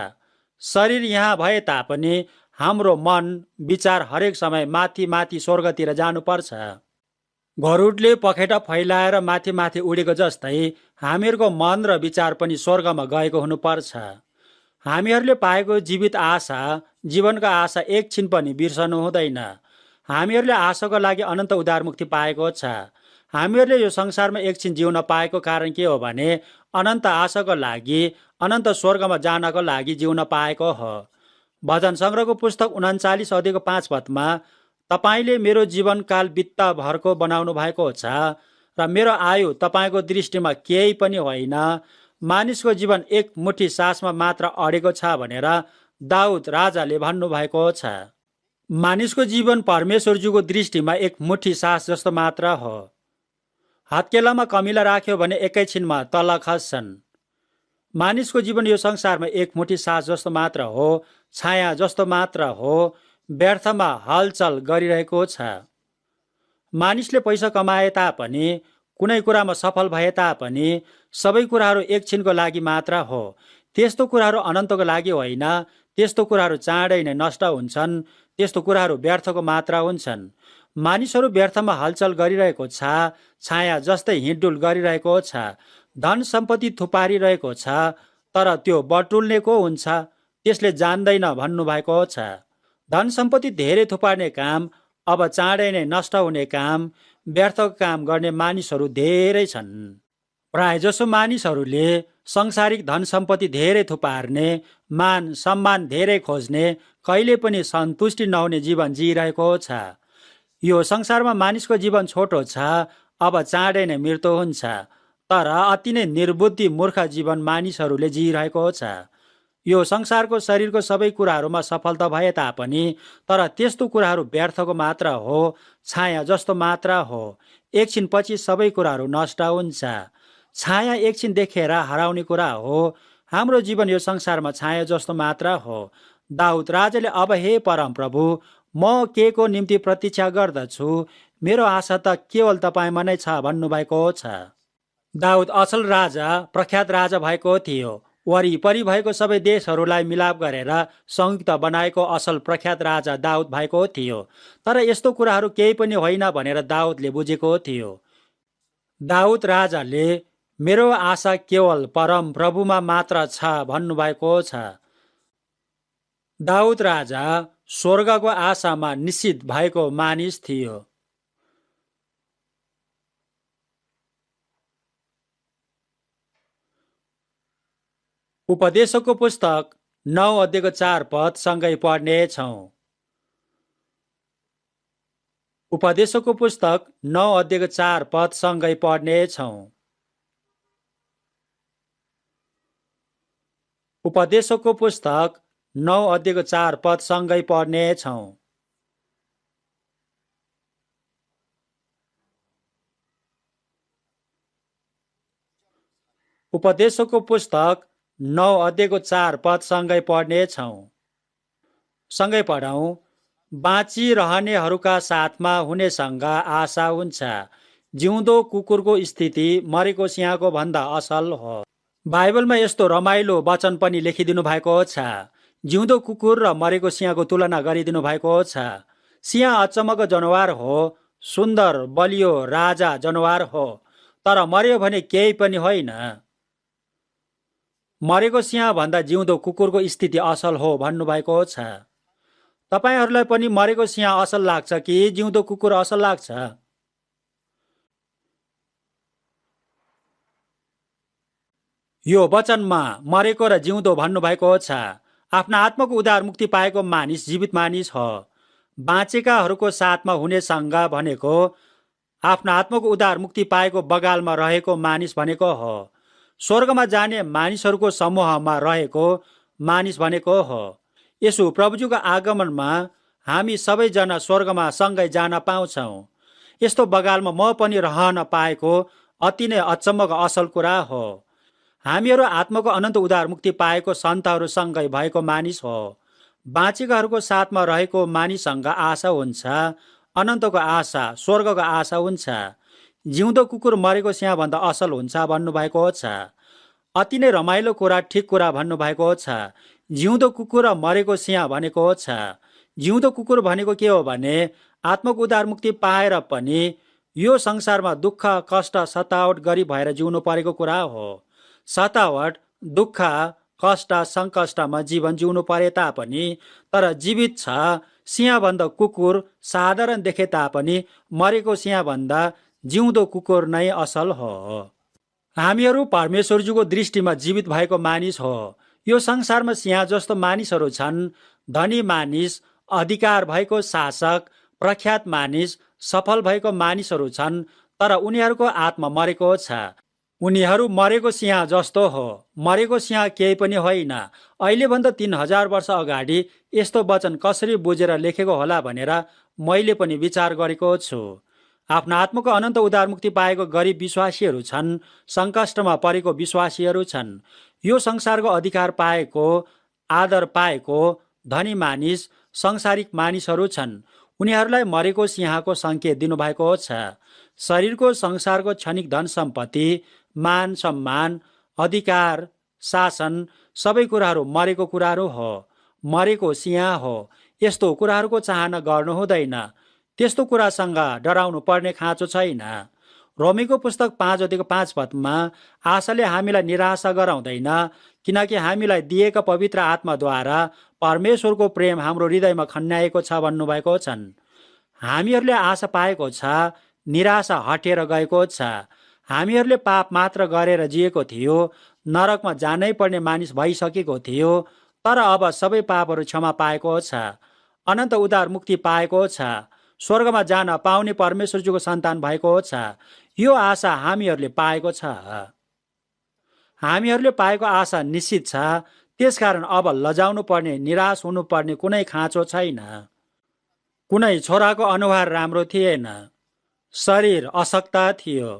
शरीर यहाँ भए तापनि हाम्रो मन विचार हरेक समय माथि माथि स्वर्गतिर जानुपर्छ। गरुडले पखेटा फैलाएर माथि माथि उडेको जस्तै हामीहरूको मन र विचार पनि स्वर्गमा गएको हुनुपर्छ। हामीहरूले पाएको जीवित आशा जीवनको आशा एकछिन पनि बिर्सनु हुँदैन। हामीहरूले आशाको लागि अनन्त उद्धारमुक्ति पाएको छ। हामीहरूले यो संसारमा एकछिन जिउन पाएको कारण के हो भने अनन्त आशाको लागि, अनन्त स्वर्गमा जानको लागि जिउन पाएको हो। भजन सङ्ग्रहको पुस्तक 39 अध्यायको 5 पदमा तपाईँले मेरो जीवनकाल बित्ताभरको बनाउनु भएको छ र मेरो आयु तपाईँको दृष्टिमा केही पनि होइन। मानिसको जीवन एक मुठी सासमा मात्र अडेको छ भनेर दाउद राजाले भन्नुभएको छ। मानिसको जीवन परमेश्वरज्यूको दृष्टिमा एक मुठी सास जस्तो मात्र हो। हत्केलामा कमिला राख्यो भने एकैछिनमा तल खस्छन्। मानिसको जीवन यो संसारमा एक मुठी सास जस्तो मात्र हो, छाया जस्तो मात्र हो, व्यर्थमा हलचल गरिरहेको छ। मानिसले पैसा कमाए तापनि, कुनै कुरामा सफल भए तापनि सबै कुराहरू एकछिनको लागि मात्र हो। त्यस्तो कुराहरू अनन्तको लागि होइन। त्यस्तो कुराहरू चाँडै नै नष्ट हुन्छन्। त्यस्तो कुराहरू व्यर्थको मात्र हुन्छन्। मानिसहरू व्यर्थमा हलचल गरिरहेको छ, छाया जस्तै हिँडडुल गरिरहेको छ, धन सम्पत्ति थुपारिरहेको छ, तर त्यो बटुल्नेको हुन्छ, त्यसले जान्दैन भन्नुभएको छ। धन सम्पत्ति धेरै थुपार्ने काम, अब चाँडै नै नष्ट हुने काम, व्यर्थको काम गर्ने मानिसहरू धेरै छन्। प्रायजसो मानिसहरूले सांसारिक धन सम्पत्ति धेरै थुपार्ने, मान सम्मान धेरै खोज्ने, कहिले पनि सन्तुष्टि नहुने जीवन जिइरहेको छ। यो संसारमा मानिसको जीवन छोटो छ, अब चाँडै नै मृत्यु हुन्छ, तर अति नै निर्बुद्धि मूर्ख जीवन मानिसहरूले जिइरहेको छ। यो संसारको शरीरको सबै कुराहरूमा सफलता भए तापनि, तर त्यस्तो कुराहरू व्यर्थको मात्र हो, छाया जस्तो मात्र हो। एकछिन पछि सबै कुराहरू नष्ट हुन्छ। छाया एकछिन देखेर हराउने कुरा हो। हाम्रो जीवन यो संसारमा छाया जस्तो मात्र हो। दाउद राजाले अब हे परम प्रभु, म के को निम्ति प्रतीक्षा गर्दछु, मेरो आशा त केवल तपाईँमा नै छ भन्नुभएको छ। दाउद असल राजा, प्रख्यात राजा भएको थियो। वरिपरि भएको सबै देशहरूलाई मिलाप गरेर संयुक्त बनाएको असल प्रख्यात राजा दाउद भएको थियो। तर यस्तो कुराहरू केही पनि होइन भनेर दाउदले बुझेको थियो। दाउद राजाले मेरो आशा केवल परम प्रभुमा मात्र छ भन्नुभएको छ। दाउद राजा स्वर्गको आशामा निश्चित भएको मानिस थियो। उपदेशकको पुस्तक 9 अध्यायको 4 पद सँगै पढ्नेछौँ। उपदेशकको पुस्तक 9 अध्यायको 4 पद सँगै पढ्नेछौँ। उपदेशकको पुस्तक 9 अध्यायको 4 पद सँगै पढ्नेछौँ। उपदेशकको पुस्तक 9 अध्यायको 4 पद सँगै पढ्नेछौँ। सँगै पढौँ। बाँचिरहनेहरूका साथमा हुनेसँग आशा हुन्छ। जिउँदो कुकुरको स्थिति मरेको सिंहको भन्दा असल हो। बाइबलमा यस्तो रमाइलो वचन पनि लेखिदिनु भएको छ। जिउँदो कुकुर र मरेको सिंहको तुलना गरिदिनु भएको छ। सिंह अचम्मको जनावर हो, सुन्दर बलियो राजा जनावर हो, तर मर्यो भने केही पनि होइन। मरेको सिंह भन्दा जिउँदो कुकुरको स्थिति असल हो भन्नुभएको छ। तपाईहरूलाई पनि मरेको सिंह असल लाग्छ कि जिउँदो कुकुर असल लाग्छ? यो वचनमा मरेको र जिउँदो भन्नुभएको छ। आफ्ना आत्माको उद्धार मुक्ति पाएको मानिस जीवित मानिस हो। बाँचेकाहरूको साथमा हुनेसँग भनेको आफ्ना आत्माको उद्धार मुक्ति पाएको बगालमा रहेको मानिस भनेको हो। स्वर्गमा जाने मानिसहरूको समूहमा रहेको मानिस भनेको हो। यसो प्रभुजुको आगमनमा हामी सबैजना स्वर्गमा सँगै जान पाउँछौँ। यस्तो बगालमा म पनि रहन पाएको अति नै अचम्मको असल कुरा हो। हामीहरू आत्माको अनन्त उद्धार मुक्ति पाएको सन्तहरूसँगै भएको मानिस हो। बाँचेकाहरूको साथमा रहेको मानिससँग आशा हुन्छ। अनन्तको आशा, स्वर्गको आशा हुन्छ। जिउँदो कुकुर मरेको सिंह भन्दा असल हुन्छ भन्नुभएको छ। अति नै रमाइलो कुरा, ठिक कुरा भन्नुभएको छ। जिउँदो कुकुर र मरेको सिंह भनेको छ। जिउँदो कुकुर भनेको के हो भने आत्माको उद्धार मुक्ति पाएर पनि यो संसारमा दुःख, कष्ट, सतावट गरी भएर जिउनु परेको कुरा हो। सतावट, दुःख, कष्ट सङ्कष्टमा जीवन जिउनु परे तापनि, तर जीवित छ। सिंहभन्दा कुकुर साधारण देखे तापनि मरेको सिंहभन्दा जिउँदो कुकुर नै असल हो। हामीहरू परमेश्वरज्यूको दृष्टिमा जीवित भएको मानिस हो। यो संसारमा सिंह जस्तो मानिसहरू छन्, धनी मानिस, अधिकार भएको शासक, प्रख्यात मानिस, सफल भएको मानिसहरू छन्, तर उनीहरूको आत्मा मरेको छ। उनीहरू मरेको सिंह जस्तो हो। मरेको सिंह केही पनि होइन। अहिलेभन्दा 3000 वर्ष अगाडि यस्तो वचन कसरी बुझेर लेखेको होला भनेर मैले पनि विचार गरेको छु। आफ्नो आत्माको अनन्त उद्धारमुक्ति पाएको गरिब विश्वासीहरू छन्, सङ्कष्टमा परेको विश्वासीहरू छन्। यो संसारको अधिकार पाएको, आदर पाएको धनी मानिस, संसारिक मानिसहरू छन्। उनीहरूलाई मरेको सिंहको सङ्केत दिनुभएको छ। शरीरको संसारको क्षणिक धन सम्पत्ति, मान सम्मान, अधिकार, शासन, सबै कुराहरू मरेको कुराहरू हो। मरेको सिंह हो। यस्तो कुराहरूको चाहना गर्नु हुँदैन। त्यस्तो कुरासँग डराउनु पर्ने खाँचो छैन। रोमीको पुस्तक 5:5 आशाले हामीलाई निराशा गराउँदैन, किनकि हामीलाई दिएका पवित्र आत्माद्वारा परमेश्वरको प्रेम हाम्रो हृदयमा खन्याएको छ भन्नुभएको छन्। हामीहरूले आशा पाएको छ, निराशा हटेर गएको छ। हामीहरूले पाप मात्र गरेर जिएको थियो, नरकमा जानै पर्ने मानिस भइसकेको थियो, तर अब सबै पापहरू क्षमा पाएको छ, अनन्त उद्धार मुक्ति पाएको छ, स्वर्गमा जान पाउने परमेश्वरज्यूको सन्तान भएको छ। यो आशा हामीहरूले पाएको छ। हामीहरूले पाएको आशा निश्चित छ। त्यसकारण अब लजाउनु पर्ने, निराश हुनुपर्ने कुनै खाँचो छैन। कुनै छोराको अनुहार राम्रो थिएन, शरीर अशक्त थियो,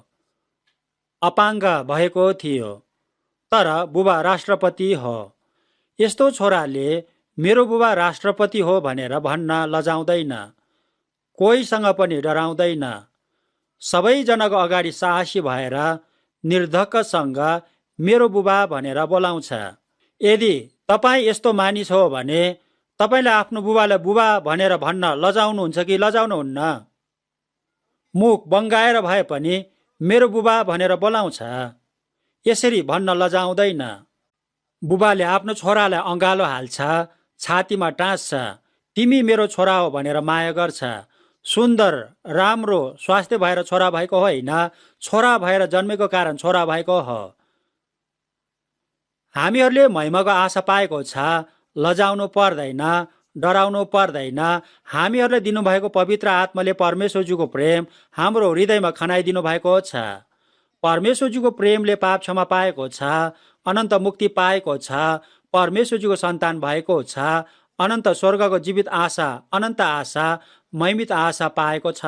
अपाङ्ग भएको थियो, तर बुबा राष्ट्रपति हो। यस्तो छोराले मेरो बुबा राष्ट्रपति हो भनेर भन्न लजाउँदैन, कोहीसँग पनि डराउँदैन। सबैजनाको अगाडि साहसी भएर निर्धक्कसँग मेरो बुबा भनेर बोलाउँछ। यदि तपाईँ यस्तो मानिस हो भने तपाईँले आफ्नो बुबालाई बुबा भनेर भन्न लजाउनुहुन्छ कि लजाउनुहुन्न? मुख बङ्गाएर भए पनि मेरो बुबा भनेर बोलाउँछ। यसरी भन्न लजाउँदैन। बुबाले आफ्नो छोरालाई अँगालो हाल्छ, छातीमा टाँस्छ, तिमी मेरो छोरा हो भनेर माया गर्छ। सुन्दर, राम्रो, स्वास्थ्य भएर छोरा भएको होइन, छोरा भएर जन्मेको कारण छोरा भएको हो। हामीहरूले महिमाको आशा पाएको छ, लजाउनु पर्दैन, डराउनु पर्दैन। हामीहरूलाई दिनुभएको पवित्र आत्माले परमेश्वरज्यूको प्रेम हाम्रो हृदयमा खनाइदिनु भएको छ। परमेश्वरज्यूको प्रेमले पाप क्षमा पाएको छ, अनन्त मुक्ति पाएको छ, परमेश्वरज्यूको सन्तान भएको छ, अनन्त स्वर्गको जीवित आशा, अनन्त आशा, महिमित आशा पाएको छ।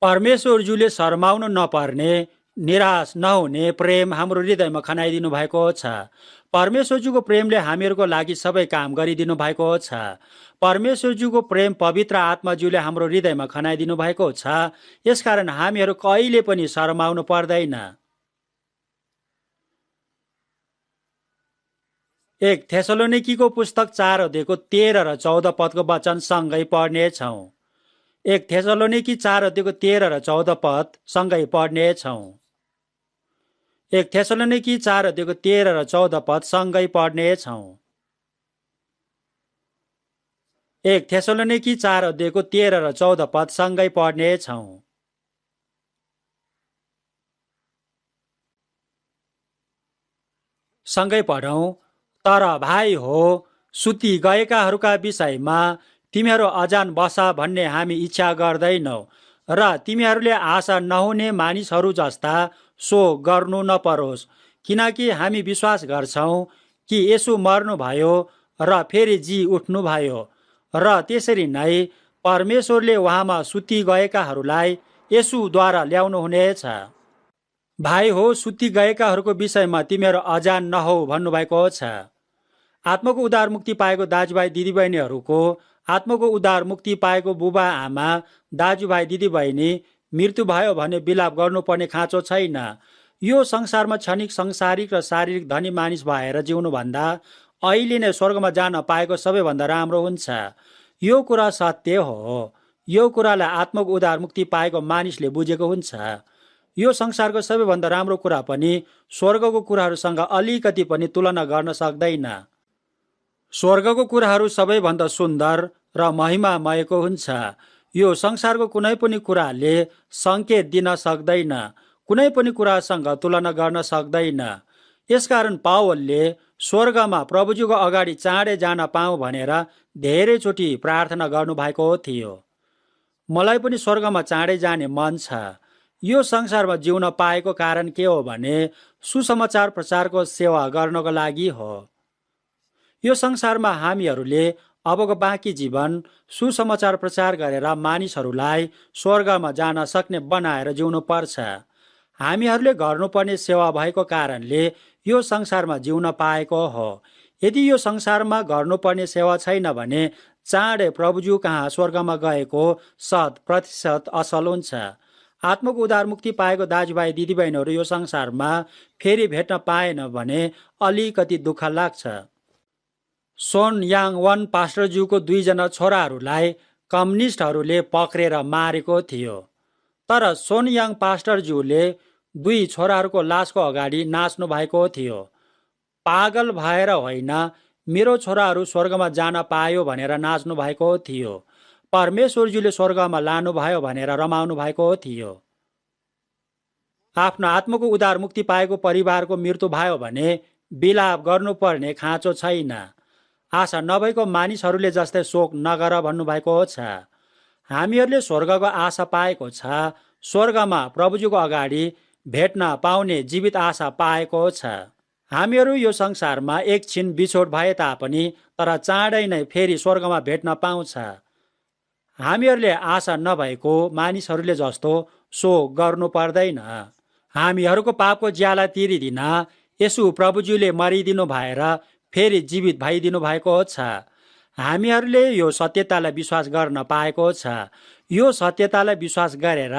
परमेश्वरज्यूले शर्माउनु नपर्ने, निराश नहुने प्रेम हाम्रो हृदयमा खनाइदिनु भएको छ। परमेश्वरज्यूको प्रेमले हामीहरूको लागि सबै काम गरिदिनु भएको छ। परमेश्वरज्यूको प्रेम पवित्र आत्माज्यूले हाम्रो हृदयमा खनाइदिनु भएको छ। यसकारण हामीहरू कहिले पनि शर्माउनु पर्दैन। 1 थेसलोनिकीको पुस्तक 4:13 र 14 वचन सँगै पढ्नेछौँ। 1 थेसलोनिकी 4:13 र 14 सँगै पढ्नेछौँ। 1 थेसलोनिकी 4:13 र 14 सँगै पढ्नेछौँ। 1 थेसलोनिकी 4:13 र 14 सँगै पढ्नेछौँ। सँगै पढौँ। तर भाइ हो, सुति गएकाहरूका विषयमा तिमीहरू अजान बस भन्ने हामी इच्छा गर्दैनौ र तिमीहरूले आशा नहुने मानिसहरू जस्ता सो गर्नु नपरोस्, किनकि हामी विश्वास गर्छौँ कि येशू मर्नुभयो र फेरि जी उठ्नुभयो र त्यसरी नै परमेश्वरले उहाँमा सुति गएकाहरूलाई येशूद्वारा ल्याउनु हुनेछ। भाइ हो, सुति गएकाहरूको विषयमा तिमीहरू अजान नहौ भन्नुभएको छ। आत्माको उद्धार मुक्ति पाएको दाजुभाइ दिदीबहिनीहरूको, आत्माको उद्धार मुक्ति पाएको बुबा आमा, दाजुभाइ दिदीबहिनी मृत्यु भयो भने विलाप गर्नुपर्ने खाँचो छैन। यो संसारमा क्षणिक संसारिक र शारीरिक धनी मानिस भएर जिउनुभन्दा अहिले नै स्वर्गमा जान पाएको सबैभन्दा राम्रो हुन्छ। यो कुरा सत्य हो। यो कुरालाई आत्माको उद्धार मुक्ति पाएको मानिसले बुझेको हुन्छ। यो संसारको सबैभन्दा राम्रो कुरा पनि स्वर्गको कुराहरूसँग अलिकति पनि तुलना गर्न सक्दैन। स्वर्गको कुराहरू सबैभन्दा सुन्दर र महिमामयको हुन्छ। यो संसारको कुनै पनि कुराले सङ्केत दिन सक्दैन, कुनै पनि कुरासँग तुलना गर्न सक्दैन। यसकारण पावलले स्वर्गमा प्रभुजीको अगाडि चाँडै जान पाऊँ भनेर धेरैचोटि प्रार्थना गर्नुभएको थियो। मलाई पनि स्वर्गमा चाँडै जाने मन छ। यो संसारमा जिउन पाएको कारण के हो भने सुसमाचार प्रचारको सेवा गर्नको लागि हो। यो संसारमा हामीहरूले अबको बाँकी जीवन सुसमाचार प्रचार गरेर मानिसहरूलाई स्वर्गमा जान सक्ने बनाएर जिउनु पर्छ। हामीहरूले गर्नुपर्ने सेवा भएको कारणले यो संसारमा जिउन पाएको हो। यदि यो संसारमा गर्नुपर्ने सेवा छैन भने चाँडै प्रभुज्यू कहाँ स्वर्गमा गएको 100% असल हुन्छ। आत्माको उद्धार मुक्ति पाएको दाजुभाइ दिदीबहिनीहरू यो संसारमा फेरि भेट्न पाएन भने अलिकति दुःख लाग्छ। सोन याङ वन पास्टरज्यूको 2 जना छोराहरूलाई कम्युनिस्टहरूले पक्रेर मारेको थियो। तर सोन याङ पास्टरज्यूले 2 छोराहरूको लासको अगाडि नाच्नु भएको थियो। पागल भएर होइन, मेरो छोराहरू स्वर्गमा जान पायो भनेर नाच्नु भएको थियो। परमेश्वरज्यूले स्वर्गमा लानुभयो भनेर रमाउनु भएको थियो। आफ्नो आत्माको उद्धार मुक्ति पाएको परिवारको मृत्यु भयो भने विलाप गर्नुपर्ने खाँचो छैन। आशा नभएको मानिसहरूले जस्तै शोक नगर भन्नुभएको छ। हामीहरूले स्वर्गको आशा पाएको छ। स्वर्गमा प्रभुजीको अगाडि भेट्न पाउने जीवित आशा पाएको छ। हामीहरू यो संसारमा एकछिन बिछोड भए तापनि तर चाँडै नै फेरि स्वर्गमा भेट्न पाउँछ। हामीहरूले आशा नभएको मानिसहरूले जस्तो शोक गर्नु पर्दैन। हामीहरूको पापको ज्याला तिरिदिन यसु प्रभुज्यूले मरिदिनु भएर फेरि जीवित भइदिनु भएको छ। हामीहरूले यो सत्यतालाई विश्वास गर्न पाएको छ। यो सत्यतालाई विश्वास गरेर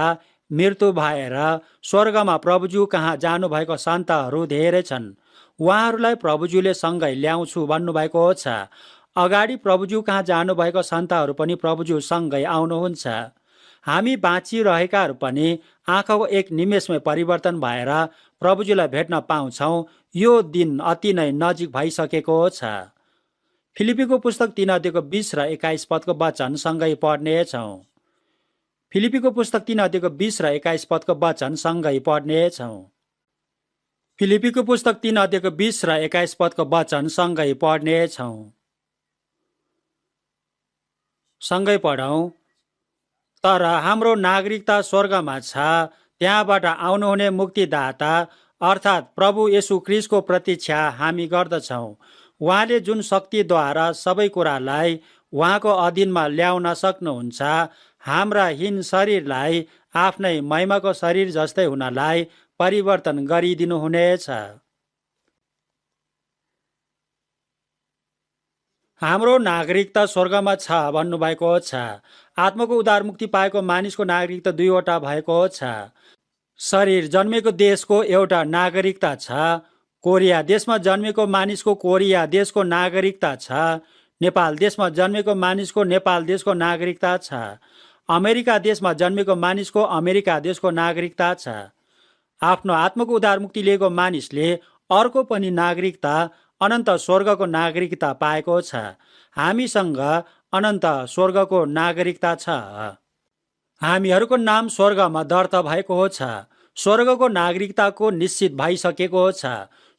मृत्यु भएर स्वर्गमा प्रभुज्यू कहाँ जानुभएको सन्तहरू धेरै छन्। उहाँहरूलाई प्रभुज्यूले सँगै ल्याउँछु भन्नुभएको छ। अगाडि प्रभुज्यू कहाँ जानुभएको सन्तहरू पनि प्रभुज्यू सँगै आउनुहुन्छ। हामी बाँचिरहेकाहरू पनि आँखाको एक निमेषमै परिवर्तन भएर प्रभुज्यूलाई भेट्न पाउँछौँ। यो दिन अति नै नजिक भइसकेको छ। फिलिपीको पुस्तक 3:20 र 21 पदको वचन सँगै पढ्नेछौँ। फिलिपीको पुस्तक 3:20 र 21 पदको वचन सँगै पढ्नेछौँ। फिलिपीको पुस्तक 3:20 र 21 पदको वचन सँगै पढ्नेछौँ। सँगै पढौँ। तर हाम्रो नागरिकता स्वर्गमा छ, त्यहाँबाट आउनुहुने मुक्तिदाता अर्थात् प्रभु येशू ख्रीष्टको प्रतीक्षा हामी गर्दछौँ। उहाँले जुन शक्तिद्वारा सबै कुरालाई उहाँको अधीनमा ल्याउन सक्नुहुन्छ, हाम्रा हीन शरीरलाई आफ्नै महिमाको शरीर जस्तै हुनलाई परिवर्तन गरिदिनुहुनेछ। हाम्रो नागरिकता स्वर्गमा छ भन्नुभएको छ। आत्माको उद्धार मुक्ति पाएको मानिसको नागरिकता 2वटा भएको छ। शरीर जन्मेको देशको एउटा नागरिकता छ। कोरिया देशमा जन्मेको मानिसको कोरिया देशको नागरिकता छ। नेपाल देशमा जन्मेको मानिसको नेपाल देशको नागरिकता छ। अमेरिका देशमा जन्मेको मानिसको अमेरिका देशको नागरिकता छ। आफ्नो आत्माको उद्धार मुक्ति लिएको मानिसले अर्को पनि नागरिकता अनन्त स्वर्गको नागरिकता पाएको छ। हामीसँग अनन्त स्वर्गको नागरिकता छ। हामीहरूको नाम स्वर्गमा दर्ता भएको छ। स्वर्गको नागरिकताको निश्चित भइसकेको छ।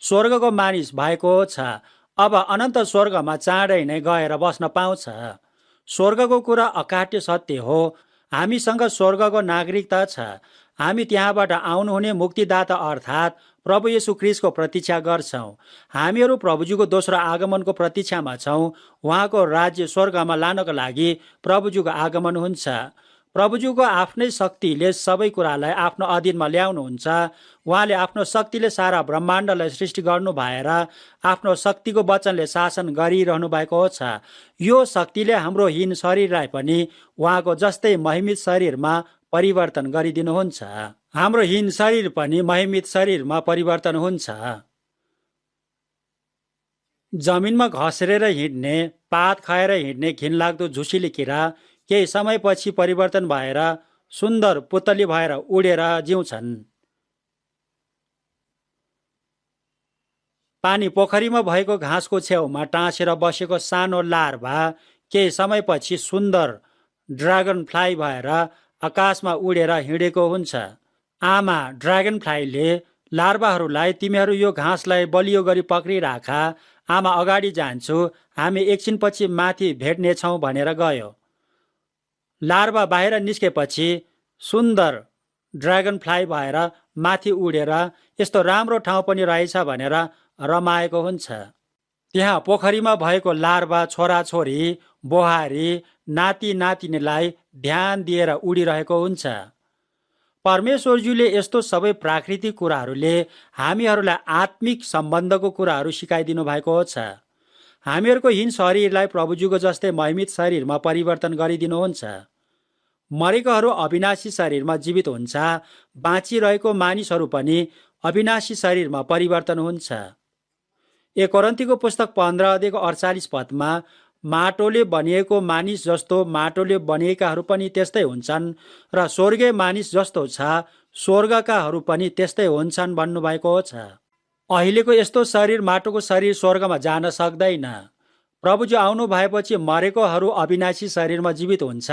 स्वर्गको मानिस भएको छ। अब अनन्त स्वर्गमा चाँडै नै गएर बस्न पाउँछ। स्वर्गको कुरा अकाट्य सत्य हो। हामीसँग स्वर्गको नागरिकता छ। हामी त्यहाँबाट आउनुहुने मुक्तिदाता अर्थात् प्रभु येशू ख्रीष्टको प्रतीक्षा गर्छौँ। हामीहरू प्रभुजीको दोस्रो आगमनको प्रतीक्षामा छौँ। उहाँको राज्य स्वर्गमा लानको लागि प्रभुजीको आगमन हुन्छ। प्रभुजीको आफ्नै शक्तिले सबै कुरालाई आफ्नो अधीनमा ल्याउनुहुन्छ। उहाँले आफ्नो शक्तिले सारा ब्रह्माण्डलाई सृष्टि गर्नु भएर आफ्नो शक्तिको वचनले शासन गरिरहनु भएको छ। यो शक्तिले हाम्रो हीन शरीरलाई पनि उहाँको जस्तै महिमित शरीरमा परिवर्तन गरिदिनुहुन्छ। हाम्रो हीन शरीर पनि महिमित शरीरमा परिवर्तन हुन्छ। जमिनमा घस्रेर हिँड्ने, पात खाएर हिँड्ने घिनलाग्दो झुसिले किरा केही समयपछि परिवर्तन भएर सुन्दर पुतली भएर उडेर जिउँछन्। पानी पोखरीमा भएको घाँसको छेउमा टाँसेर बसेको सानो लार्भा केही समयपछि सुन्दर ड्रागन फ्लाइ भएर आकाशमा उडेर हिँडेको हुन्छ। आमा ड्रागन फ्लाइले लार्भाहरूलाई तिमीहरू यो घाँसलाई बलियो गरी पक्रिराख, आमा अगाडि जान्छु, हामी एकछिनपछि माथि भेट्नेछौँ भनेर गयो। लार्भा बाहिर निस्केपछि सुन्दर ड्रागन फ्लाइ भएर माथि उडेर यस्तो राम्रो ठाउँ पनि रहेछ भनेर रमाएको हुन्छ। त्यहाँ पोखरीमा भएको लार्भा छोराछोरी, बुहारी, नाति नातिनीलाई ध्यान दिएर उडिरहेको हुन्छ। परमेश्वरज्यूले यस्तो सबै प्राकृतिक कुराहरूले हामीहरूलाई आत्मिक सम्बन्धको कुराहरू सिकाइदिनु भएको छ। हामीहरूको हीन शरीरलाई प्रभुज्यूको जस्तै महिमित शरीरमा परिवर्तन गरिदिनुहुन्छ। मरेकोहरू अविनाशी शरीरमा जीवित हुन्छ, बाँचिरहेको मानिसहरू पनि अविनाशी शरीरमा परिवर्तन हुन्छ। 1 कोरिन्थीको पुस्तक 15:48 माटोले बनिएको मानिस जस्तो माटोले बनिएकाहरू पनि त्यस्तै हुन्छन् र स्वर्गीय मानिस जस्तो छ स्वर्गकाहरू पनि त्यस्तै हुन्छन् भन्नुभएको छ। अहिलेको यस्तो शरीर माटोको शरीर स्वर्गमा जान सक्दैन। प्रभुजी आउनु भएपछि मरेकोहरू अविनाशी शरीरमा जीवित हुन्छ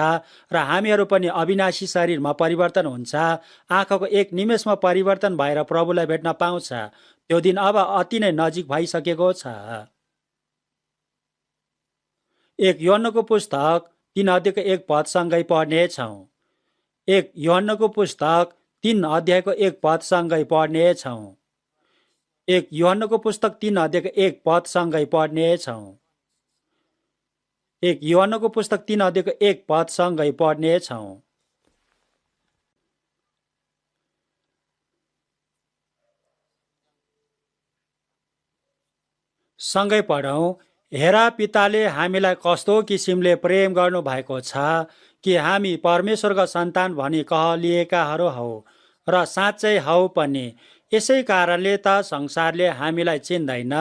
र हामीहरू पनि अविनाशी शरीरमा परिवर्तन हुन्छ। आँखाको एक निमेषमा परिवर्तन भएर प्रभुलाई भेट्न पाउँछ। त्यो दिन अब अति नै नजिक भइसकेको छ। 1 यूहन्नाको पुस्तक 3:1 सँगै पढ्नेछौँ। 1 यूहन्नाको पुस्तक 3:1 सँगै पढ्नेछौँ। 1 यूहन्नाको पुस्तक 3:1 सँगै पढ्नेछौँ। 1 यूहन्नाको पुस्तक 3:1 सँगै पढ्नेछौँ। सँगै पढौँ। हेरा, पिताले हामीलाई कस्तो किसिमले प्रेम गर्नु भएको छ कि हामी परमेश्वरका सन्तान भनी कहलिएकाहरू हौ, र साँच्चै हौ पनि। यसै कारणले त संसारले हामीलाई चिन्दैन,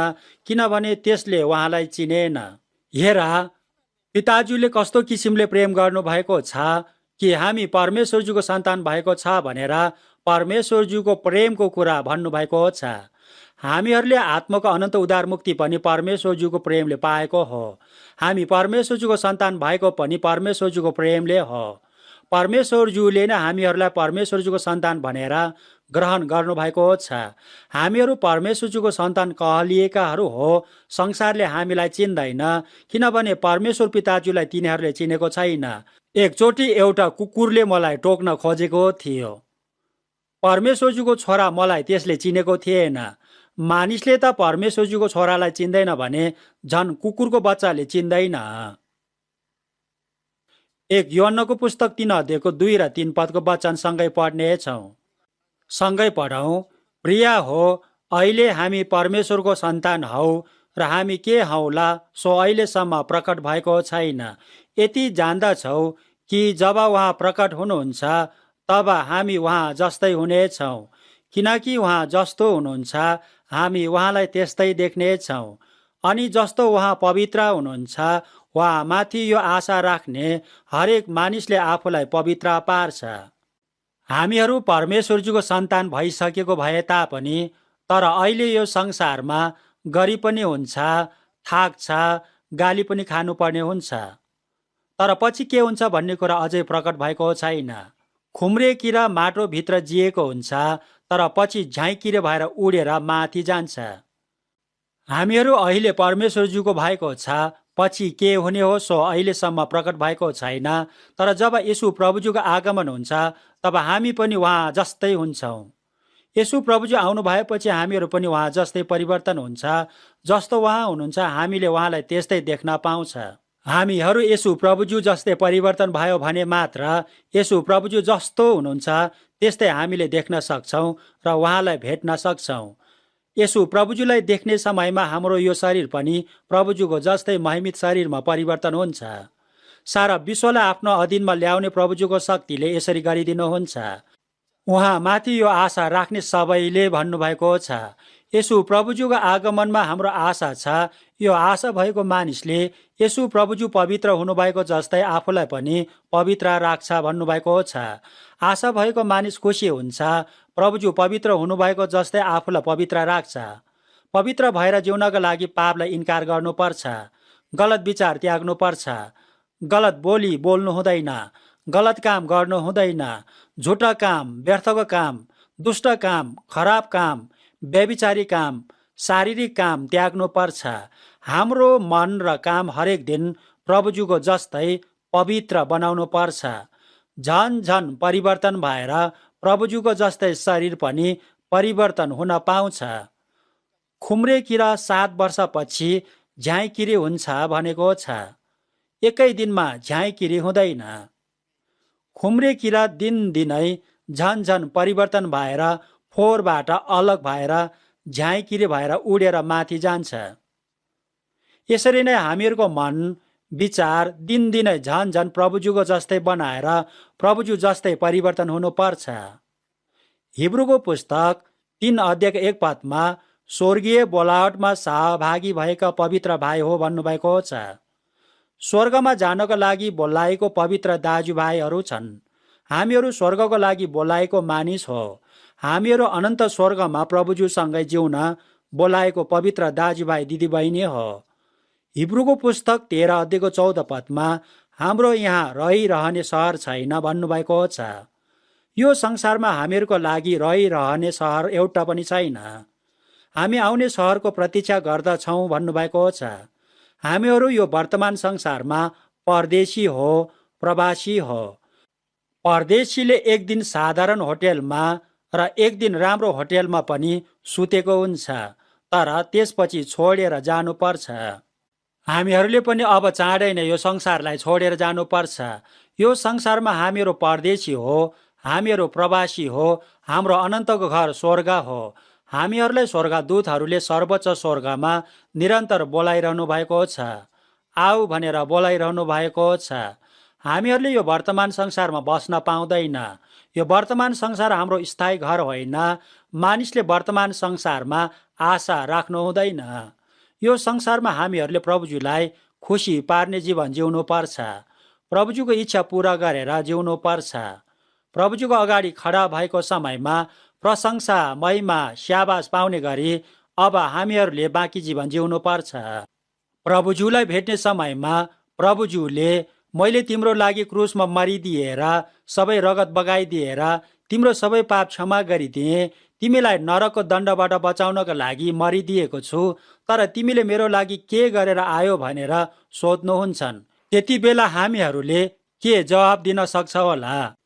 किनभने त्यसले उहाँलाई चिनेन। हेरा, पिताज्यूले कस्तो किसिमले प्रेम गर्नु भएको छ कि हामी परमेश्वरज्यूको सन्तान भएको छ भनेर परमेश्वरज्यूको प्रेमको कुरा भन्नुभएको छ। हामीहरूले आत्माको अनन्त उद्धार मुक्ति पनि परमेश्वरज्यूको प्रेमले पाएको हो। हामी परमेश्वरज्यूको सन्तान भएको पनि परमेश्वरज्यूको प्रेमले हो। परमेश्वरज्यूले नै हामीहरूलाई परमेश्वरज्यूको सन्तान भनेर ग्रहण गर्नुभएको छ। हामीहरू परमेश्वरज्यूको सन्तान कहलिएकाहरू हो। संसारले हामीलाई चिन्दैन, किनभने परमेश्वर पिताज्यूलाई तिनीहरूले चिनेको छैन। एकचोटि एउटा कुकुरले मलाई टोक्न खोजेको थियो। परमेश्वरज्यूको छोरा मलाई त्यसले चिनेको थिएन। मानिसले त परमेश्वरज्यूको छोरालाई चिन्दैन भने झन् कुकुरको बच्चाले चिन्दैन। 1 यूहन्नाको पुस्तक 3:2 र 3 वचन सँगै पढ्नेछौँ। सँगै पढौँ। प्रिय हो, अहिले हामी परमेश्वरको सन्तान हौ र हामी के हौला सो अहिलेसम्म प्रकट भएको छैन। यति जान्दछौ कि जब उहाँ प्रकट हुनुहुन्छ तब हामी उहाँ जस्तै हुनेछौँ, किनकि उहाँ जस्तो हुनुहुन्छ हामी उहाँलाई त्यस्तै देख्नेछौँ। अनि जस्तो उहाँ पवित्र हुनुहुन्छ उहाँमाथि यो आशा राख्ने हरेक मानिसले आफूलाई पवित्र पार्छ। हामीहरू परमेश्वरज्यूको सन्तान भइसकेको भए तापनि तर अहिले यो संसारमा गरी पनि हुन्छ, थाक्छ, गाली पनि खानुपर्ने हुन्छ। तर पछि के हुन्छ भन्ने कुरा अझै प्रकट भएको छैन। खुम्रे किरा माटोभित्र जिएको हुन्छ, तर पछि झाइकिरे भएर उडेर माथि जान्छ। हामीहरू अहिले परमेश्वरज्यूको भएको छ, पछि के हुने हो सो अहिलेसम्म प्रकट भएको छैन। तर जब येशू प्रभुज्यूको आगमन हुन्छ तब हामी पनि उहाँ जस्तै हुन्छौँ। येशू प्रभुज्यू आउनु भएपछि हामीहरू पनि उहाँ जस्तै परिवर्तन हुन्छ। जस्तो उहाँ हुनुहुन्छ हामीले उहाँलाई त्यस्तै देख्न पाउँछ। हामीहरू येशू प्रभुज्यू जस्तै परिवर्तन भयो भने मात्र येशू प्रभुज्यू जस्तो हुनुहुन्छ त्यस्तै हामीले देख्न सक्छौँ र उहाँलाई भेट्न सक्छौँ। येशू प्रभुज्यूलाई देख्ने समयमा हाम्रो यो शरीर पनि प्रभुज्यूको जस्तै महिमित शरीरमा परिवर्तन हुन्छ। सारा विश्वलाई आफ्नो अधीनमा ल्याउने प्रभुज्यूको शक्तिले यसरी गरिदिनुहुन्छ। उहाँ माथि यो आशा राख्ने सबैले भन्नुभएको छ। येशू प्रभुज्यूको आगमनमा हाम्रो आशा छ। यो आशा भएको मानिसले येशू प्रभुज्यू पवित्र हुनुभएको जस्तै आफूलाई पनि पवित्र राख्छ भन्नुभएको छ। आशा भएको मानिस खुसी हुन्छ। प्रभुज्यू पवित्र हुनुभएको जस्तै आफूलाई पवित्र राख्छ। पवित्र भएर जिउनका लागि पापलाई इन्कार गर्नुपर्छ, गलत विचार त्याग्नुपर्छ, गलत बोली बोल्नु हुँदैन, गलत काम गर्नु हुँदैन, झुटा काम, व्यर्थको काम, दुष्ट काम, खराब काम, व्यभिचारी काम, शारीरिक काम त्याग्नुपर्छ। हाम्रो मन र काम हरेक दिन प्रभुजुको जस्तै पवित्र बनाउनु पर्छ। झन झन परिवर्तन भएर प्रभुजुको जस्तै शरीर पनि परिवर्तन हुन पाउँछ। खुम्रे किरा 7 वर्षपछि झ्याइकिरी हुन्छ भनेको छ, एकै दिनमा झ्याइकिरी हुँदैन। खुम्रे किरा दिनदिनै झन परिवर्तन भएर फोहोरबाट अलग भएर झ्याइकिरी भएर उडेर माथि जान्छ। यसरी नै हामीहरूको मन विचार दिनदिनै झन प्रभुजुको जस्तै बनाएर प्रभुजु जस्तै परिवर्तन हुनुपर्छ। हिब्रूको पुस्तक 3 अध्यायको 1 पदमा स्वर्गीय बोलावटमा सहभागी भएका पवित्र भाइ हो भन्नुभएको छ। स्वर्गमा जानको लागि बोलाएको पवित्र दाजुभाइहरू छन्। हामीहरू स्वर्गको लागि बोलाएको मानिस हो। हामीहरू अनन्त स्वर्गमा प्रभुजुसँगै जिउन बोलाएको पवित्र दाजुभाइ दिदीबहिनी हो। हिब्रूको पुस्तक 13 अध्यायको 14 पदमा हाम्रो यहाँ रहिरहने सहर छैन भन्नुभएको छ। यो संसारमा हामीहरूको लागि रहिरहने सहर एउटा पनि छैन। हामी आउने सहरको प्रतीक्षा गर्दछौँ भन्नुभएको छ। हामीहरू यो वर्तमान संसारमा परदेशी हो, प्रवासी हो। परदेशीले एक दिन साधारण होटेलमा र एक दिन राम्रो होटेलमा पनि सुतेको हुन्छ, तर त्यसपछि छोडेर जानुपर्छ। हामीहरूले पनि अब चाँडै नै यो संसारलाई छोडेर जानुपर्छ। यो संसारमा हामीहरू परदेशी हो, हामीहरू प्रवासी हो। हाम्रो अनन्तको घर स्वर्ग हो। हामीहरूलाई स्वर्गदूतहरूले सर्वोच्च स्वर्गमा निरन्तर बोलाइरहनु भएको छ, आऊ भनेर बोलाइरहनु भएको छ। हामीहरूले यो वर्तमान संसारमा बस्न पाउँदैन। यो वर्तमान संसार हाम्रो स्थायी घर होइन। मानिसले वर्तमान संसारमा आशा राख्नु हुँदैन। यो संसारमा हामीहरूले प्रभुजुलाई खुसी पार्ने जीवन जिउनु पर्छ। प्रभुजुको इच्छा पूरा गरेर जिउनु पर्छ। प्रभुजुको अगाडि खडा भएको समयमा प्रशंसा, महिमा, स्याबास पाउने गरी अब हामीहरूले बाँकी जीवन जिउनु पर्छ। प्रभुजुलाई भेट्ने समयमा प्रभुजुले मैले तिम्रो लागि क्रुसमा मरिदिएर सबै रगत बगाइदिएर तिम्रो सबै पाप क्षमा गरिदिएँ, तिमीलाई नरकको दण्डबाट बचाउनका लागि मरिदिएको छु, तर तिमीले मेरो लागि के गरेर आयो भनेर सोध्नुहुन्छन्। त्यति बेला हामीहरूले के जवाब दिन सक्छ होला?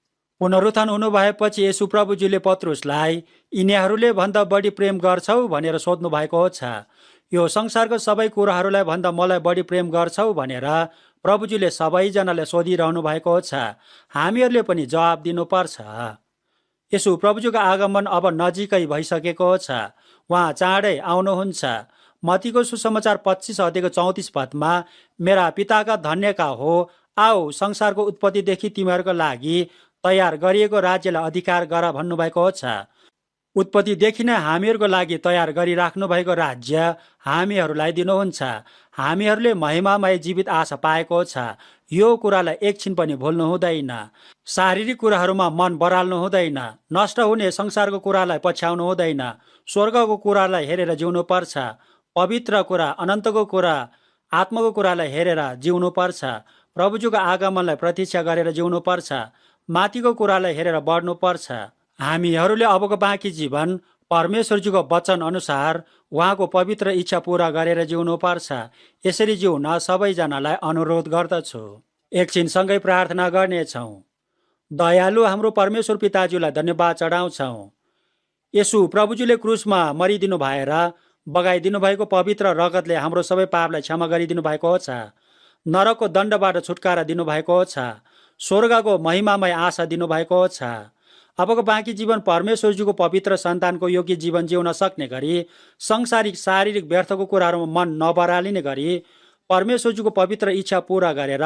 पुनरुत्थान हुनुभएपछि येशू प्रभुजीले पत्रुसलाई यिनीहरूले भन्दा बढी प्रेम गर्छौ भनेर सोध्नु भएको छ। यो संसारको सबै कुराहरूलाई भन्दा मलाई बढी प्रेम गर्छौ भनेर प्रभुजीले सबैजनालाई सोधिरहनु भएको छ। हामीहरूले पनि जवाब दिनुपर्छ। येशू प्रभुजीको आगमन अब नजिकै भइसकेको छ। उहाँ चाँडै आउनुहुन्छ। मत्तीको सुसमाचार 25 अध्यायको 34 पदमा मेरा पिताका धन्यका हो, आऊ संसारको उत्पत्तिदेखि तिमीहरूको लागि तयार गरिएको राज्यलाई अधिकार गर भन्नुभएको छ। उत्पत्तिदेखि नै हामीहरूको लागि तयार गरिराख्नु भएको राज्य हामीहरूलाई दिनुहुन्छ। हामीहरूले महिमामय जीवित आशा पाएको छ। यो कुरालाई एकछिन पनि भुल्नु हुँदैन। शारीरिक कुराहरूमा मन बराल्नु हुँदैन। नष्ट हुने संसारको कुरालाई पछ्याउनु हुँदैन। स्वर्गको कुरालाई हेरेर जिउनु पर्छ। पवित्र कुरा, अनन्तको कुरा, आत्माको कुरालाई हेरेर जिउनु पर्छ। प्रभुजुको आगमनलाई प्रतीक्षा गरेर जिउनु पर्छ। माथिको कुरालाई हेरेर बढ्नु पर्छ। हामीहरूले अबको बाँकी जीवन परमेश्वरजीको वचन अनुसार उहाँको पवित्र इच्छा पूरा गरेर जिउनु पर्छ। यसरी जिउन सबैजनालाई अनुरोध गर्दछु। एकछिन सँगै प्रार्थना गर्नेछौँ। दयालु हाम्रो परमेश्वर पिताज्यूलाई धन्यवाद चढाउँछौँ। येशू प्रभुजीले क्रुसमा मरिदिनु भएर बगाइदिनु भएको पवित्र रगतले हाम्रो सबै पापलाई क्षमा गरिदिनु भएको छ। नरकको दण्डबाट छुटकारा दिनुभएको छ। स्वर्गको महिमामय आशा दिनुभएको छ। अबको बाँकी जीवन परमेश्वरजीको पवित्र सन्तानको योग्य जीवन जिउन सक्ने गरी, सांसारिक शारीरिक व्यर्थको कुराहरूमा मन नबरालिने गरी परमेश्वरजीको पवित्र इच्छा पूरा गरेर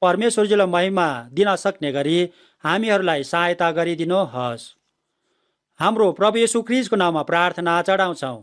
परमेश्वरजीलाई महिमा दिन सक्ने गरी हामीहरूलाई सहायता गरिदिनुहोस्। हाम्रो प्रभु येशू ख्रीष्टको नाममा प्रार्थना चढाउँछौँ।